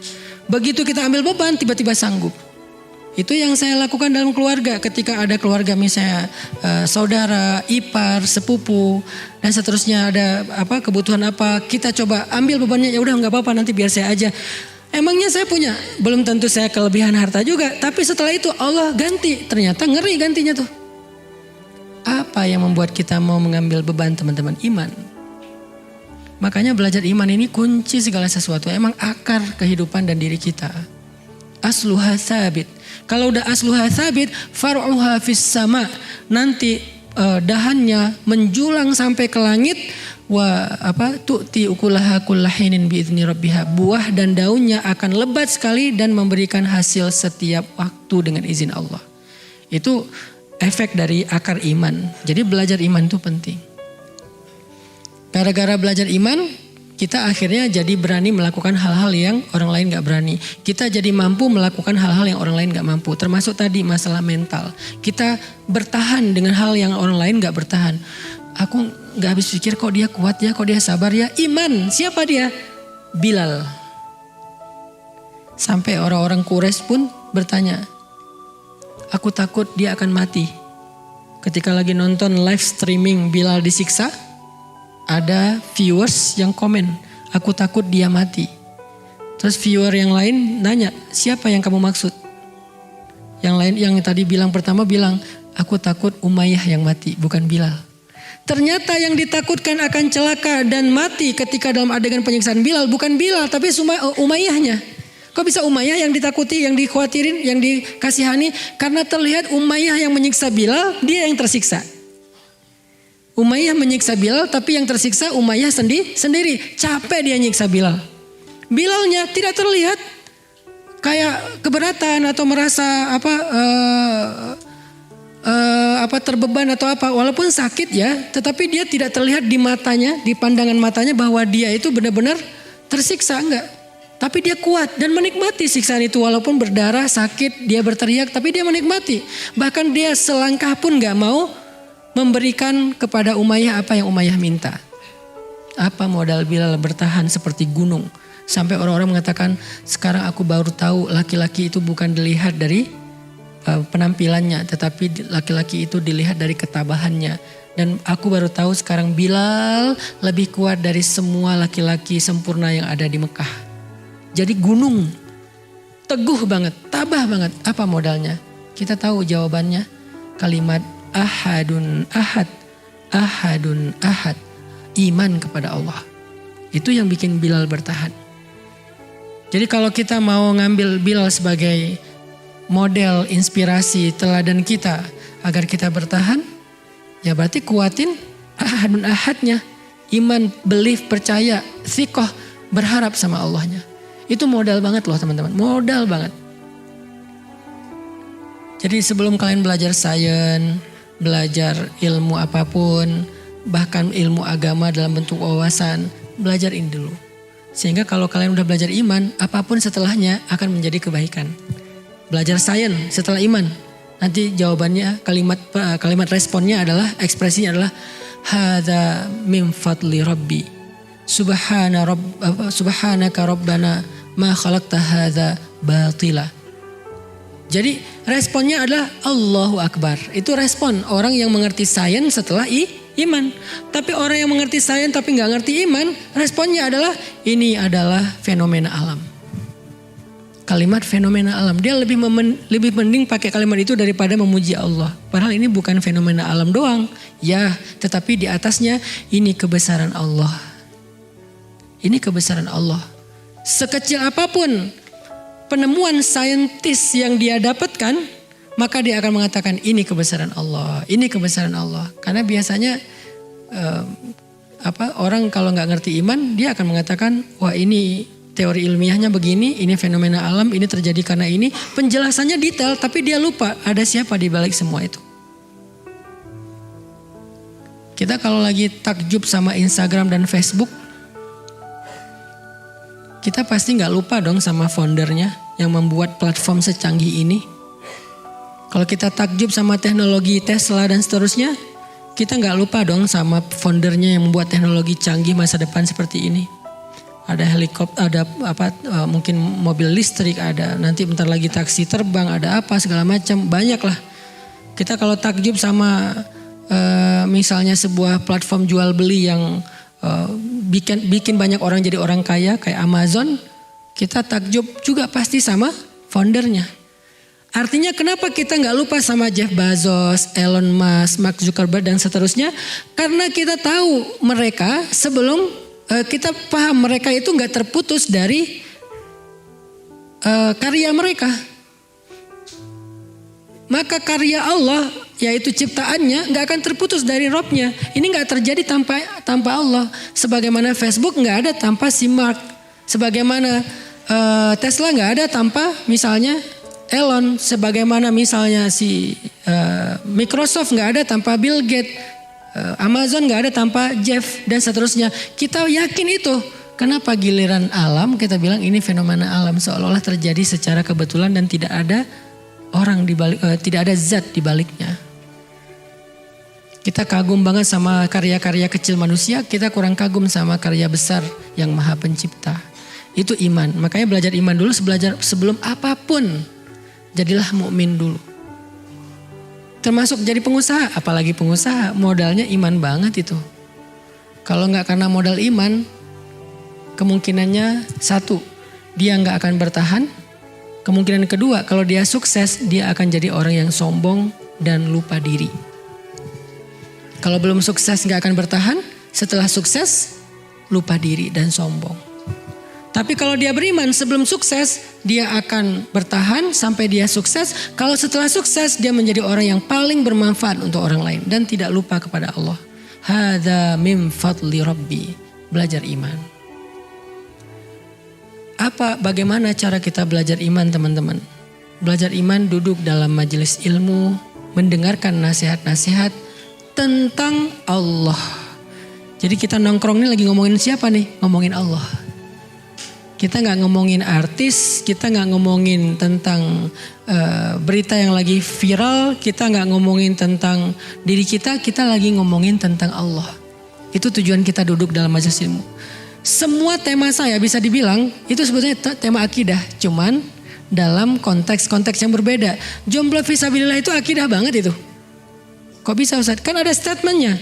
Begitu kita ambil beban tiba-tiba sanggup. Itu yang saya lakukan dalam keluarga. Ketika ada keluarga misalnya saudara, ipar, sepupu dan seterusnya ada apa kebutuhan apa, kita coba ambil bebannya, ya udah nggak apa-apa nanti biar saya aja. Emangnya saya punya, belum tentu saya kelebihan harta juga, tapi setelah itu Allah ganti, ternyata ngeri gantinya tuh. Apa yang membuat kita mau mengambil beban teman-teman? Iman. Makanya belajar iman ini kunci segala sesuatu. Emang akar kehidupan dan diri kita. Asluha sabit. Kalau udah asluha sabit, far'uha fis sama. Nanti dahannya menjulang sampai ke langit. Tu'ti ukulaha kullahinin biizni rabbiha. Buah dan daunnya akan lebat sekali dan memberikan hasil setiap waktu dengan izin Allah. Itu efek dari akar iman. Jadi belajar iman itu penting. Gara-gara belajar iman, kita akhirnya jadi berani melakukan hal-hal yang orang lain gak berani. Kita jadi mampu melakukan hal-hal yang orang lain gak mampu. Termasuk tadi masalah mental. Kita bertahan dengan hal yang orang lain gak bertahan. Aku gak habis pikir kok dia kuat ya, kok dia sabar ya. Iman, siapa dia? Bilal. Sampai orang-orang Quraisy pun bertanya, aku takut dia akan mati. Ketika lagi nonton live streaming Bilal disiksa, ada viewers yang komen, aku takut dia mati. Terus viewer yang lain nanya, siapa yang kamu maksud? Yang lain yang tadi bilang pertama bilang, aku takut Umayyah yang mati, bukan Bilal. Ternyata yang ditakutkan akan celaka dan mati ketika dalam adegan penyiksaan Bilal bukan Bilal tapi Umayyahnya. Kok bisa Umayyah yang ditakuti, yang dikhawatirin, yang dikasihani? Karena terlihat Umayyah yang menyiksa Bilal, dia yang tersiksa. Umayyah menyiksa Bilal tapi yang tersiksa Umayyah sendiri. Capek dia nyiksa Bilal. Bilalnya tidak terlihat kayak keberatan atau merasa terbeban atau apa. Walaupun sakit ya, tetapi dia tidak terlihat di matanya, di pandangan matanya bahwa dia itu benar-benar tersiksa, enggak. Tapi dia kuat dan menikmati siksaan itu walaupun berdarah, sakit, dia berteriak tapi dia menikmati. Bahkan dia selangkah pun enggak mau memberikan kepada Umayyah apa yang Umayyah minta. Apa modal Bilal bertahan seperti gunung. Sampai orang-orang mengatakan, sekarang aku baru tahu laki-laki itu bukan dilihat dari penampilannya. Tetapi laki-laki itu dilihat dari ketabahannya. Dan aku baru tahu sekarang Bilal lebih kuat dari semua laki-laki sempurna yang ada di Mekah. Jadi gunung. Teguh banget, tabah banget. Apa modalnya? Kita tahu jawabannya. Kalimat ahadun ahad, ahadun ahad, iman kepada Allah. Itu yang bikin Bilal bertahan. Jadi kalau kita mau ngambil Bilal sebagai model, inspirasi, teladan kita agar kita bertahan, ya berarti kuatin ahadun ahadnya. Iman, belief, percaya, thiqah, berharap sama Allahnya. Itu modal banget loh teman-teman, modal banget. Jadi sebelum kalian belajar sains, belajar ilmu apapun, bahkan ilmu agama dalam bentuk wawasan, belajar ini dulu. Sehingga kalau kalian udah belajar iman, apapun setelahnya akan menjadi kebaikan. Belajar sains setelah iman, nanti jawabannya kalimat responnya adalah, ekspresinya adalah hadza min fadli rabbi. Subhanaka rabbana ma khalaqta hadza batila. Jadi responnya adalah Allahu Akbar. Itu respon orang yang mengerti sains setelah iman. Tapi orang yang mengerti sains tapi gak ngerti iman, responnya adalah ini adalah fenomena alam. kalimat fenomena alam. Dia lebih mending pakai kalimat itu daripada memuji Allah. Padahal ini bukan fenomena alam doang. Ya, tetapi di atasnya ini kebesaran Allah. Ini kebesaran Allah. Sekecil apapun penemuan saintis yang dia dapatkan, maka dia akan mengatakan ini kebesaran Allah, ini kebesaran Allah. Karena biasanya orang kalau nggak ngerti iman, dia akan mengatakan, wah ini teori ilmiahnya begini, ini fenomena alam, ini terjadi karena ini. Penjelasannya detail, tapi dia lupa ada siapa di balik semua itu. Kita kalau lagi takjub sama Instagram dan Facebook, kita pasti nggak lupa dong sama foundernya yang membuat platform secanggih ini. Kalau kita takjub sama teknologi Tesla dan seterusnya, kita nggak lupa dong sama foundernya yang membuat teknologi canggih masa depan seperti ini. Ada helikopter, ada mungkin mobil listrik, ada nanti bentar lagi taksi terbang, ada apa segala macam, banyak lah. Kita kalau takjub sama misalnya sebuah platform jual beli yang bikin banyak orang jadi orang kaya kayak Amazon, kita takjub juga pasti sama foundernya. Artinya kenapa kita nggak lupa sama Jeff Bezos, Elon Musk, Mark Zuckerberg dan seterusnya? Karena kita tahu mereka sebelum kita paham mereka itu nggak terputus dari karya mereka. Maka karya Allah yaitu ciptaannya nggak akan terputus dari Robnya. Ini nggak terjadi tanpa Allah. Sebagaimana Facebook nggak ada tanpa si Mark. Sebagaimana Tesla nggak ada tanpa misalnya Elon. Sebagaimana misalnya si Microsoft nggak ada tanpa Bill Gates. Amazon nggak ada tanpa Jeff dan seterusnya. Kita yakin itu. Kenapa giliran alam kita bilang ini fenomena alam seolah-olah terjadi secara kebetulan dan tidak ada orang di balik, tidak ada zat di baliknya. Kita kagum banget sama karya-karya kecil manusia, kita kurang kagum sama karya besar yang Maha Pencipta. Itu iman. Makanya belajar iman dulu sebelum apapun. Jadilah mukmin dulu. Termasuk jadi pengusaha, apalagi pengusaha, modalnya iman banget itu. Kalau nggak karena modal iman, kemungkinannya satu, dia nggak akan bertahan. Kemungkinan kedua, kalau dia sukses, dia akan jadi orang yang sombong dan lupa diri. Kalau belum sukses nggak akan bertahan, setelah sukses lupa diri dan sombong. Tapi kalau dia beriman sebelum sukses, dia akan bertahan sampai dia sukses. Kalau setelah sukses, dia menjadi orang yang paling bermanfaat untuk orang lain dan tidak lupa kepada Allah. Hadza min fadli Rabbi. Belajar iman. Bagaimana cara kita belajar iman, teman-teman? Belajar iman duduk dalam majelis ilmu, mendengarkan nasihat-nasihat tentang Allah. Jadi kita nongkrong ini lagi ngomongin siapa nih? Ngomongin Allah. Kita nggak ngomongin artis, kita nggak ngomongin tentang berita yang lagi viral, kita nggak ngomongin tentang diri kita lagi ngomongin tentang Allah. Itu tujuan kita duduk dalam majelis ilmu. Semua tema saya bisa dibilang itu sebetulnya tema akidah, cuman dalam konteks-konteks yang berbeda. Jomblo fisabilillah itu akidah banget itu. Kok bisa Ustaz? Kan ada statementnya.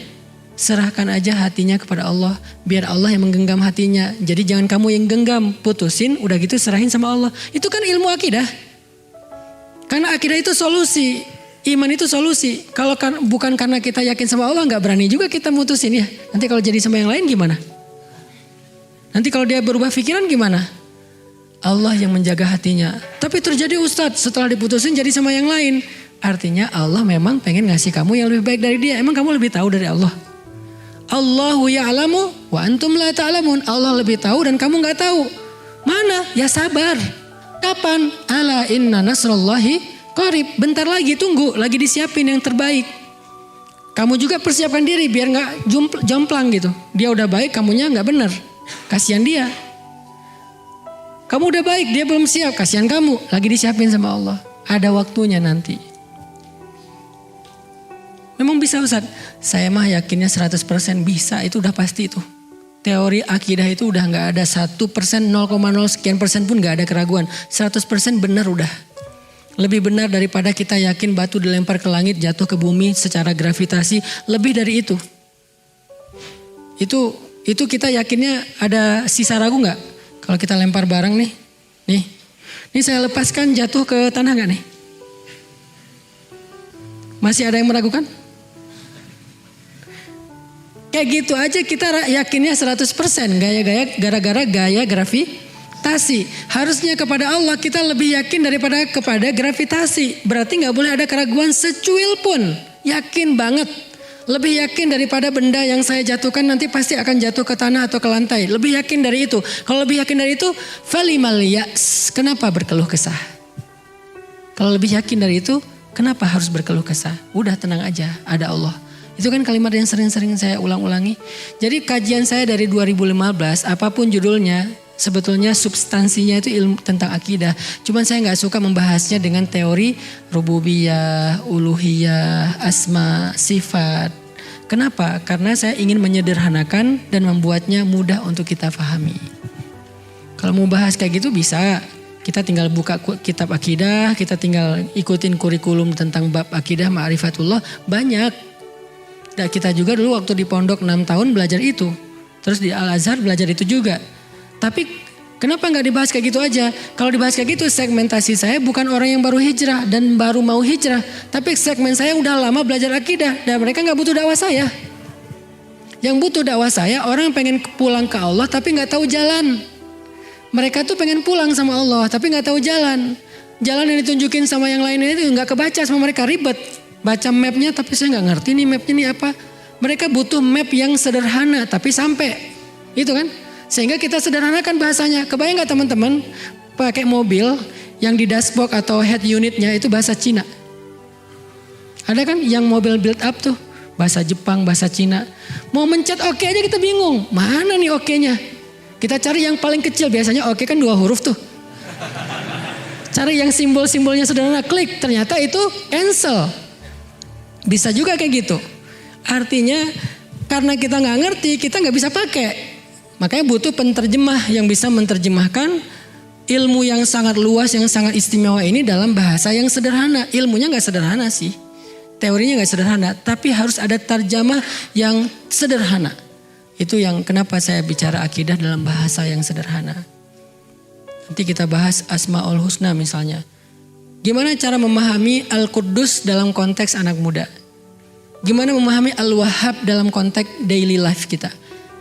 Serahkan aja hatinya kepada Allah, biar Allah yang menggenggam hatinya. Jadi jangan kamu yang genggam, putusin, udah gitu serahin sama Allah. Itu kan ilmu akidah. Karena akidah itu solusi, iman itu solusi. Kalau bukan karena kita yakin sama Allah, nggak berani juga kita mutusin ya. Nanti kalau jadi sama yang lain gimana? Nanti kalau dia berubah pikiran gimana? Allah yang menjaga hatinya. Tapi terjadi Ustadz, setelah diputusin jadi sama yang lain. Artinya Allah memang pengen ngasih kamu yang lebih baik dari dia. Emang kamu lebih tahu dari Allah? Allahu ya'lamu wa antum la ta'lamun. Allah lebih tahu dan kamu gak tahu. Mana? Ya sabar. Kapan? Ala inna nasrullahi qarib. Bentar lagi, tunggu. Lagi disiapin yang terbaik. Kamu juga persiapkan diri biar gak jomplang gitu. Dia udah baik, kamunya gak benar. Kasihan dia. Kamu udah baik, dia belum siap. Kasihan kamu. Lagi disiapin sama Allah. Ada waktunya nanti. Memang bisa Ustaz? Saya mah yakinnya 100% bisa, itu udah pasti itu. Teori akidah itu udah gak ada 1%, 0,0 sekian persen pun gak ada keraguan. 100% benar udah. Lebih benar daripada kita yakin batu dilempar ke langit jatuh ke bumi secara gravitasi. Lebih dari itu. Itu kita yakinnya ada sisa ragu gak? Kalau kita lempar barang nih Ini saya lepaskan jatuh ke tanah gak nih? Masih ada yang meragukan? Kayak gitu aja kita yakinnya 100%. Gara-gara gaya gravitasi. Harusnya kepada Allah kita lebih yakin daripada kepada gravitasi. Berarti gak boleh ada keraguan secuil pun. Yakin banget. Lebih yakin daripada benda yang saya jatuhkan nanti pasti akan jatuh ke tanah atau ke lantai. Lebih yakin dari itu. Kalau lebih yakin dari itu, falimal ya'as. Kenapa berkeluh kesah? Kalau lebih yakin dari itu, kenapa harus berkeluh kesah? Udah tenang aja, ada Allah. Itu kan kalimat yang sering-sering saya ulang-ulangi. Jadi kajian saya dari 2015, apapun judulnya, sebetulnya substansinya itu ilmu tentang akidah. Cuman saya gak suka membahasnya dengan teori rububiyah, uluhiyah, asma, sifat. Kenapa? Karena saya ingin menyederhanakan dan membuatnya mudah untuk kita pahami. Kalau mau bahas kayak gitu bisa. Kita tinggal buka kitab akidah, kita tinggal ikutin kurikulum tentang bab akidah ma'rifatullah. Banyak. Dan kita juga dulu waktu di pondok 6 tahun belajar itu. Terus di Al-Azhar belajar itu juga. Tapi kenapa gak dibahas kayak gitu aja? Kalau dibahas kayak gitu segmentasi saya bukan orang yang baru hijrah dan baru mau hijrah. Tapi segmen saya udah lama belajar akidah dan mereka gak butuh dakwah saya. Yang butuh dakwah saya orang yang pengen pulang ke Allah tapi gak tahu jalan. Mereka tuh pengen pulang sama Allah tapi gak tahu jalan. Jalan yang ditunjukin sama yang lainnya itu gak kebaca sama mereka, ribet. Baca mapnya tapi saya gak ngerti nih mapnya nih apa. Mereka butuh map yang sederhana tapi sampai. Itu kan? Sehingga kita sederhanakan bahasanya. Kebayang gak teman-teman pakai mobil yang di dashboard atau head unitnya itu bahasa Cina. Ada kan yang mobil build up tuh. Bahasa Jepang, bahasa Cina. Mau mencet oke aja kita bingung. Mana nih oke-nya? Kita cari yang paling kecil. Biasanya oke kan 2 huruf tuh. Cari yang simbol-simbolnya sederhana. Klik. Ternyata itu cancel. Bisa juga kayak gitu. Artinya karena kita gak ngerti kita gak bisa pakai. Makanya butuh penterjemah yang bisa menerjemahkan ilmu yang sangat luas, yang sangat istimewa ini dalam bahasa yang sederhana. Ilmunya gak sederhana sih. Teorinya gak sederhana. Tapi harus ada terjemah yang sederhana. Itu yang kenapa saya bicara akidah dalam bahasa yang sederhana. Nanti kita bahas Asma'ul Husna misalnya. Gimana cara memahami Al-Quddus dalam konteks anak muda? Gimana memahami Al-Wahhab dalam konteks daily life kita?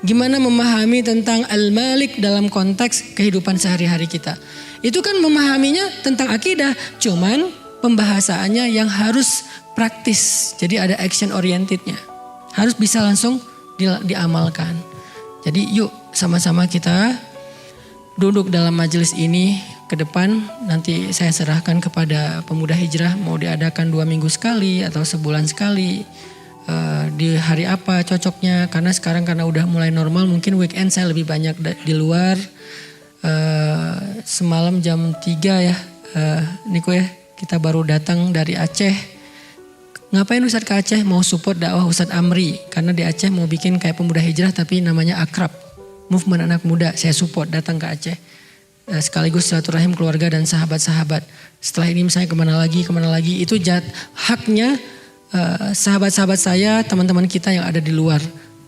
Gimana memahami tentang Al-Malik dalam konteks kehidupan sehari-hari kita. Itu kan memahaminya tentang akidah. Cuman pembahasannya yang harus praktis. Jadi ada action orientednya. Harus bisa langsung diamalkan. Jadi yuk sama-sama kita duduk dalam majelis ini ke depan. Nanti saya serahkan kepada pemuda hijrah. Mau diadakan 2 minggu sekali atau sebulan sekali. Di hari apa cocoknya, karena sekarang karena udah mulai normal mungkin weekend saya lebih banyak di luar. Semalam jam 3 ya Niko ya, kita baru datang dari Aceh. Ngapain Ustadz ke Aceh? Mau support dakwah Ustadz Amri, karena di Aceh mau bikin kayak pemuda hijrah tapi namanya Akrab, movement anak muda. Saya support datang ke Aceh sekaligus silaturahim keluarga dan sahabat-sahabat. Setelah ini misalnya kemana lagi itu haknya sahabat-sahabat saya, teman-teman kita yang ada di luar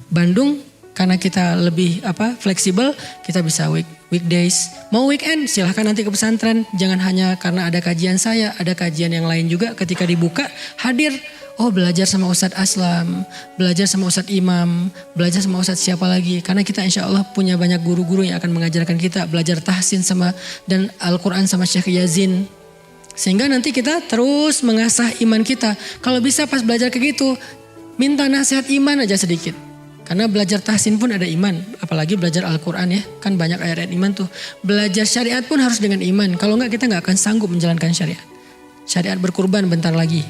Bandung. Karena kita lebih fleksibel, kita bisa weekdays. Mau weekend silahkan nanti ke pesantren. Jangan hanya karena ada kajian saya, ada kajian yang lain juga. Ketika dibuka hadir. Oh belajar sama Ustadz Aslam, belajar sama Ustadz Imam, belajar sama Ustadz siapa lagi. Karena kita insya Allah punya banyak guru-guru yang akan mengajarkan kita. Belajar tahsin dan Al-Quran sama Syekh Yazin. Sehingga nanti kita terus mengasah iman kita. Kalau bisa pas belajar kayak gitu, minta nasihat iman aja sedikit. Karena belajar tahsin pun ada iman. Apalagi belajar Al-Quran ya. Kan banyak ayat-ayat iman tuh. Belajar syariat pun harus dengan iman. Kalau enggak kita enggak akan sanggup menjalankan syariat. Syariat berkurban bentar lagi.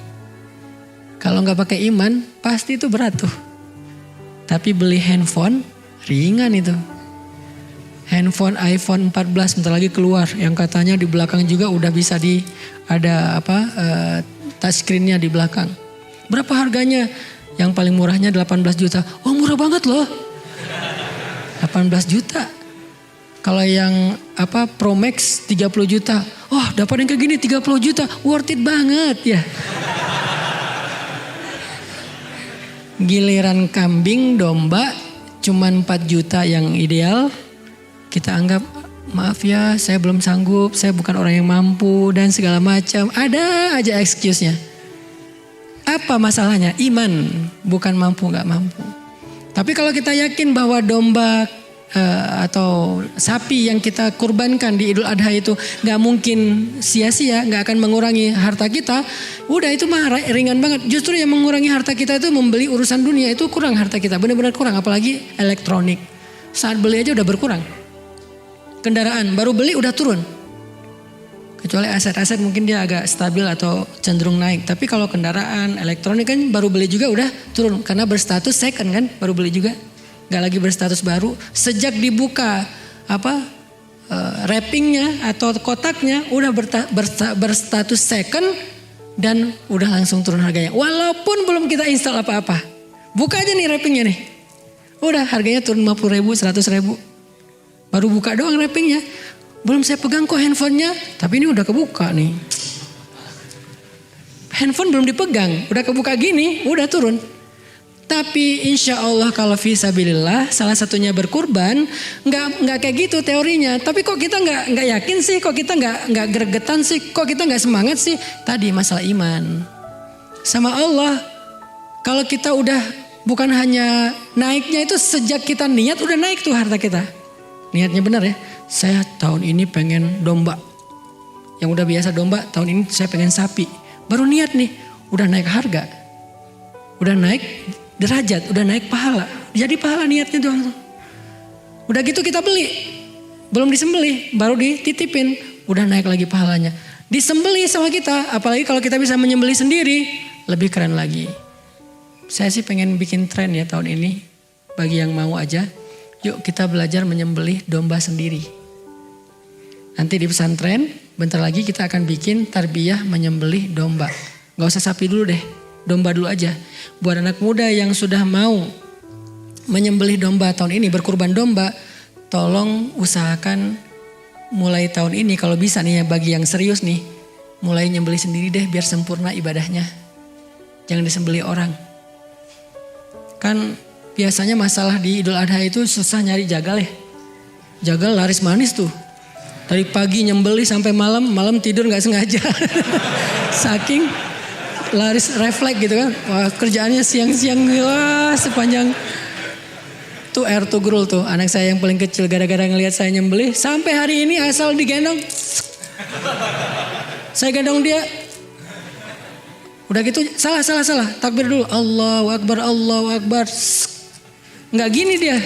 Kalau enggak pakai iman pasti itu berat tuh. Tapi beli handphone ringan itu. Handphone iPhone 14 bentar lagi keluar. Yang katanya di belakang juga udah bisa ada touchscreen-nya di belakang. Berapa harganya? Yang paling murahnya 18 juta. Oh murah banget loh. 18 juta. Kalau yang Pro Max 30 juta. Oh dapat yang kayak gini 30 juta. Worth it banget ya. Giliran kambing domba cuman 4 juta yang ideal. Kita anggap maaf ya saya belum sanggup, saya bukan orang yang mampu dan segala macam. Ada aja excuse-nya. Apa masalahnya? Iman, bukan mampu gak mampu. Tapi kalau kita yakin bahwa domba atau sapi yang kita kurbankan di Idul Adha itu gak mungkin sia-sia, gak akan mengurangi harta kita. Udah itu mah ringan banget. Justru yang mengurangi harta kita itu membeli urusan dunia, itu kurang harta kita. Benar-benar kurang, apalagi elektronik. Saat beli aja udah berkurang. Kendaraan baru beli udah turun. Kecuali aset-aset mungkin dia agak stabil atau cenderung naik. Tapi kalau kendaraan, elektronik kan baru beli juga udah turun. Karena berstatus second kan, baru beli juga. Gak lagi berstatus baru. Sejak dibuka wrappingnya atau kotaknya udah berstatus second dan udah langsung turun harganya. Walaupun belum kita install apa-apa. Buka aja nih wrappingnya nih. Udah harganya turun 50 ribu, 100 ribu. Baru buka doang wrappingnya. Belum saya pegang kok handphonenya. Tapi ini udah kebuka nih. Handphone belum dipegang. Udah kebuka gini. Udah turun. Tapi insya Allah kalau fisabilillah. Salah satunya berkurban. Nggak kayak gitu teorinya. Tapi kok kita nggak yakin sih. Kok kita nggak gregetan sih. Kok kita nggak semangat sih. Tadi masalah iman. Sama Allah. Kalau kita udah bukan hanya naiknya itu sejak kita niat udah naik tuh harta kita. Niatnya benar ya. Saya tahun ini pengen domba. Yang udah biasa domba, tahun ini saya pengen sapi. Baru niat nih, udah naik harga. Udah naik derajat, udah naik pahala. Jadi pahala niatnya doang. Udah gitu kita beli. Belum disembelih, baru dititipin. Udah naik lagi pahalanya. Disembelih sama kita, apalagi kalau kita bisa menyembelih sendiri. Lebih keren lagi. Saya sih pengen bikin tren ya tahun ini. Bagi yang mau aja. Yuk kita belajar menyembelih domba sendiri. Nanti di pesantren bentar lagi kita akan bikin tarbiyah menyembelih domba. Gak usah sapi dulu deh, domba dulu aja. Buat anak muda yang sudah mau menyembelih domba tahun ini, berkurban domba. Tolong usahakan mulai tahun ini kalau bisa nih ya bagi yang serius nih. Mulai nyembelih sendiri deh biar sempurna ibadahnya. Jangan disembelih orang. Kan biasanya masalah di Idul Adha itu susah nyari jagal ya. Jagal laris manis tuh. Dari pagi nyembeli sampai malam tidur gak sengaja. Saking laris refleks gitu kan. Wah kerjaannya siang-siang wah sepanjang. Tuh Ertugrul tuh anak saya yang paling kecil gara-gara ngelihat saya nyembeli. Sampai hari ini asal digendong. Saya gendong dia. Udah gitu salah. Takbir dulu. Allahu Akbar, Allahu Akbar. Nggak gini dia.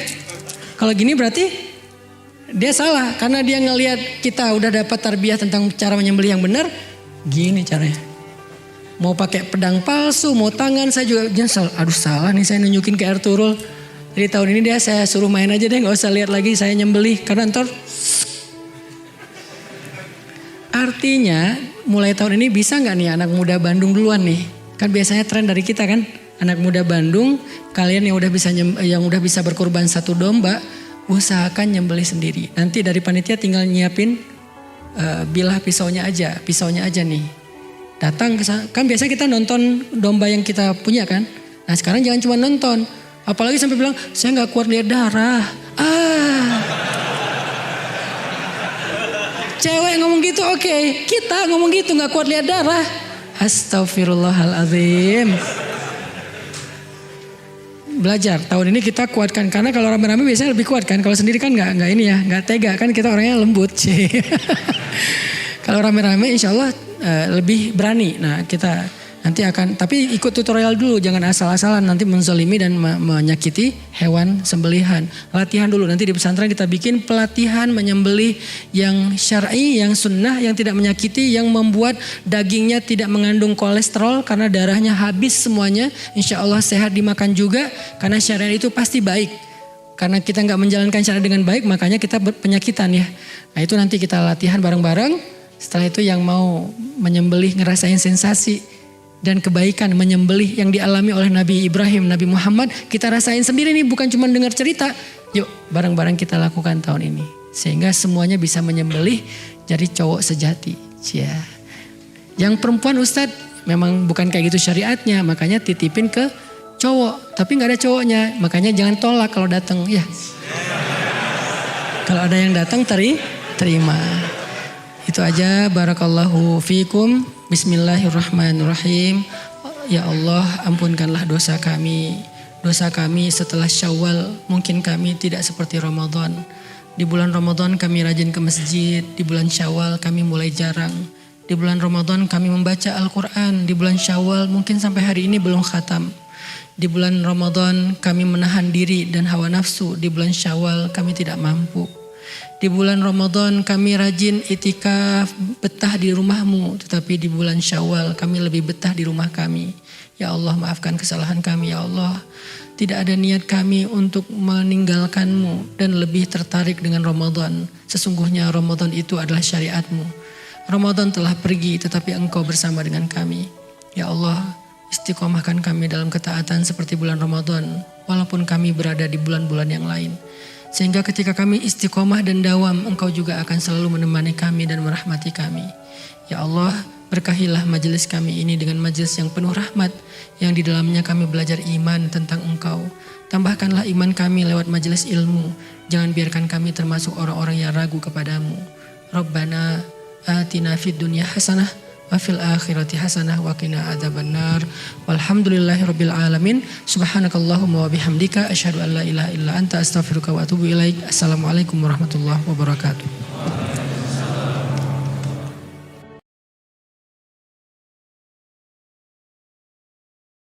Kalau gini berarti dia salah. Karena dia ngelihat kita udah dapat tarbiyah tentang cara menyembelih yang benar. Gini caranya. Mau pakai pedang palsu, mau tangan saya juga nyesel. Aduh salah nih saya nunjukin ke Ertugrul. Jadi tahun ini dia saya suruh main aja deh. Gak usah lihat lagi saya nyembelih. Karena ntar. Artinya mulai tahun ini bisa gak nih anak muda Bandung duluan nih. Kan biasanya tren dari kita kan. Anak muda Bandung, kalian yang udah bisa berkorban satu domba, usahakan nyembelih sendiri. Nanti dari panitia tinggal nyiapin bilah pisaunya aja nih. Datang kan biasanya kita nonton domba yang kita punya kan. Nah sekarang jangan cuma nonton, apalagi sampai bilang saya nggak kuat lihat darah. Cewek ngomong gitu oke. Kita ngomong gitu nggak kuat lihat darah. Astagfirullahaladzim. Belajar tahun ini kita kuatkan karena kalau rame-rame biasanya lebih kuat kan. Kalau sendiri kan nggak ini ya, nggak tega kan kita orangnya lembut sih. Kalau rame-rame insya Allah lebih berani. Nah kita nanti akan tapi ikut tutorial dulu, jangan asal-asalan nanti menzalimi dan menyakiti hewan sembelihan. Latihan dulu nanti di pesantren kita bikin pelatihan menyembelih yang syar'i, yang sunnah, yang tidak menyakiti, yang membuat dagingnya tidak mengandung kolesterol karena darahnya habis semuanya. Insya Allah sehat dimakan juga karena syariat itu pasti baik. Karena kita nggak menjalankan syariat dengan baik makanya kita penyakitan ya. Nah itu nanti kita latihan bareng-bareng. Setelah itu yang mau menyembelih ngerasain sensasi dan kebaikan menyembelih yang dialami oleh Nabi Ibrahim, Nabi Muhammad, kita rasain sendiri nih, bukan cuma dengar cerita. Yuk bareng-bareng kita lakukan tahun ini. Sehingga semuanya bisa menyembelih jadi cowok sejati. Ya. Yang perempuan Ustadz memang bukan kayak gitu syariatnya, makanya titipin ke cowok. Tapi gak ada cowoknya, makanya jangan tolak kalau datang. Ya. Kalau ada yang datang terima. Itu aja. Barakallahu fikum. Bismillahirrahmanirrahim. Ya Allah, ampunkanlah dosa kami. Dosa kami setelah Syawal, mungkin kami tidak seperti Ramadan. Di bulan Ramadan kami rajin ke masjid, di bulan Syawal kami mulai jarang. Di bulan Ramadan kami membaca Al-Quran, di bulan Syawal mungkin sampai hari ini belum khatam. Di bulan Ramadan kami menahan diri dan hawa nafsu, di bulan Syawal kami tidak mampu. Di bulan Ramadan kami rajin itikaf, betah di rumahmu, tetapi di bulan Syawal kami lebih betah di rumah kami. Ya Allah, maafkan kesalahan kami ya Allah. Tidak ada niat kami untuk meninggalkanmu dan lebih tertarik dengan Ramadan. Sesungguhnya Ramadan itu adalah syariatmu. Ramadan telah pergi tetapi engkau bersama dengan kami. Ya Allah, istiqomahkan kami dalam ketaatan seperti bulan Ramadan, walaupun kami berada di bulan-bulan yang lain. Sehingga ketika kami istiqomah dan dawam, engkau juga akan selalu menemani kami dan merahmati kami. Ya Allah, berkahilah majelis kami ini dengan majelis yang penuh rahmat, yang di dalamnya kami belajar iman tentang engkau. Tambahkanlah iman kami lewat majelis ilmu. Jangan biarkan kami termasuk orang-orang yang ragu kepadamu. Rabbana atina fid dunya hasanah wa fil akhirati hasanah wa qina adzabannar. Walhamdulillahirabbil alamin. Subhanakallahumma wa bihamdika asyhadu an la ilaha illa anta astaghfiruka wa atubu ilaik. Assalamualaikum warahmatullahi wabarakatuh.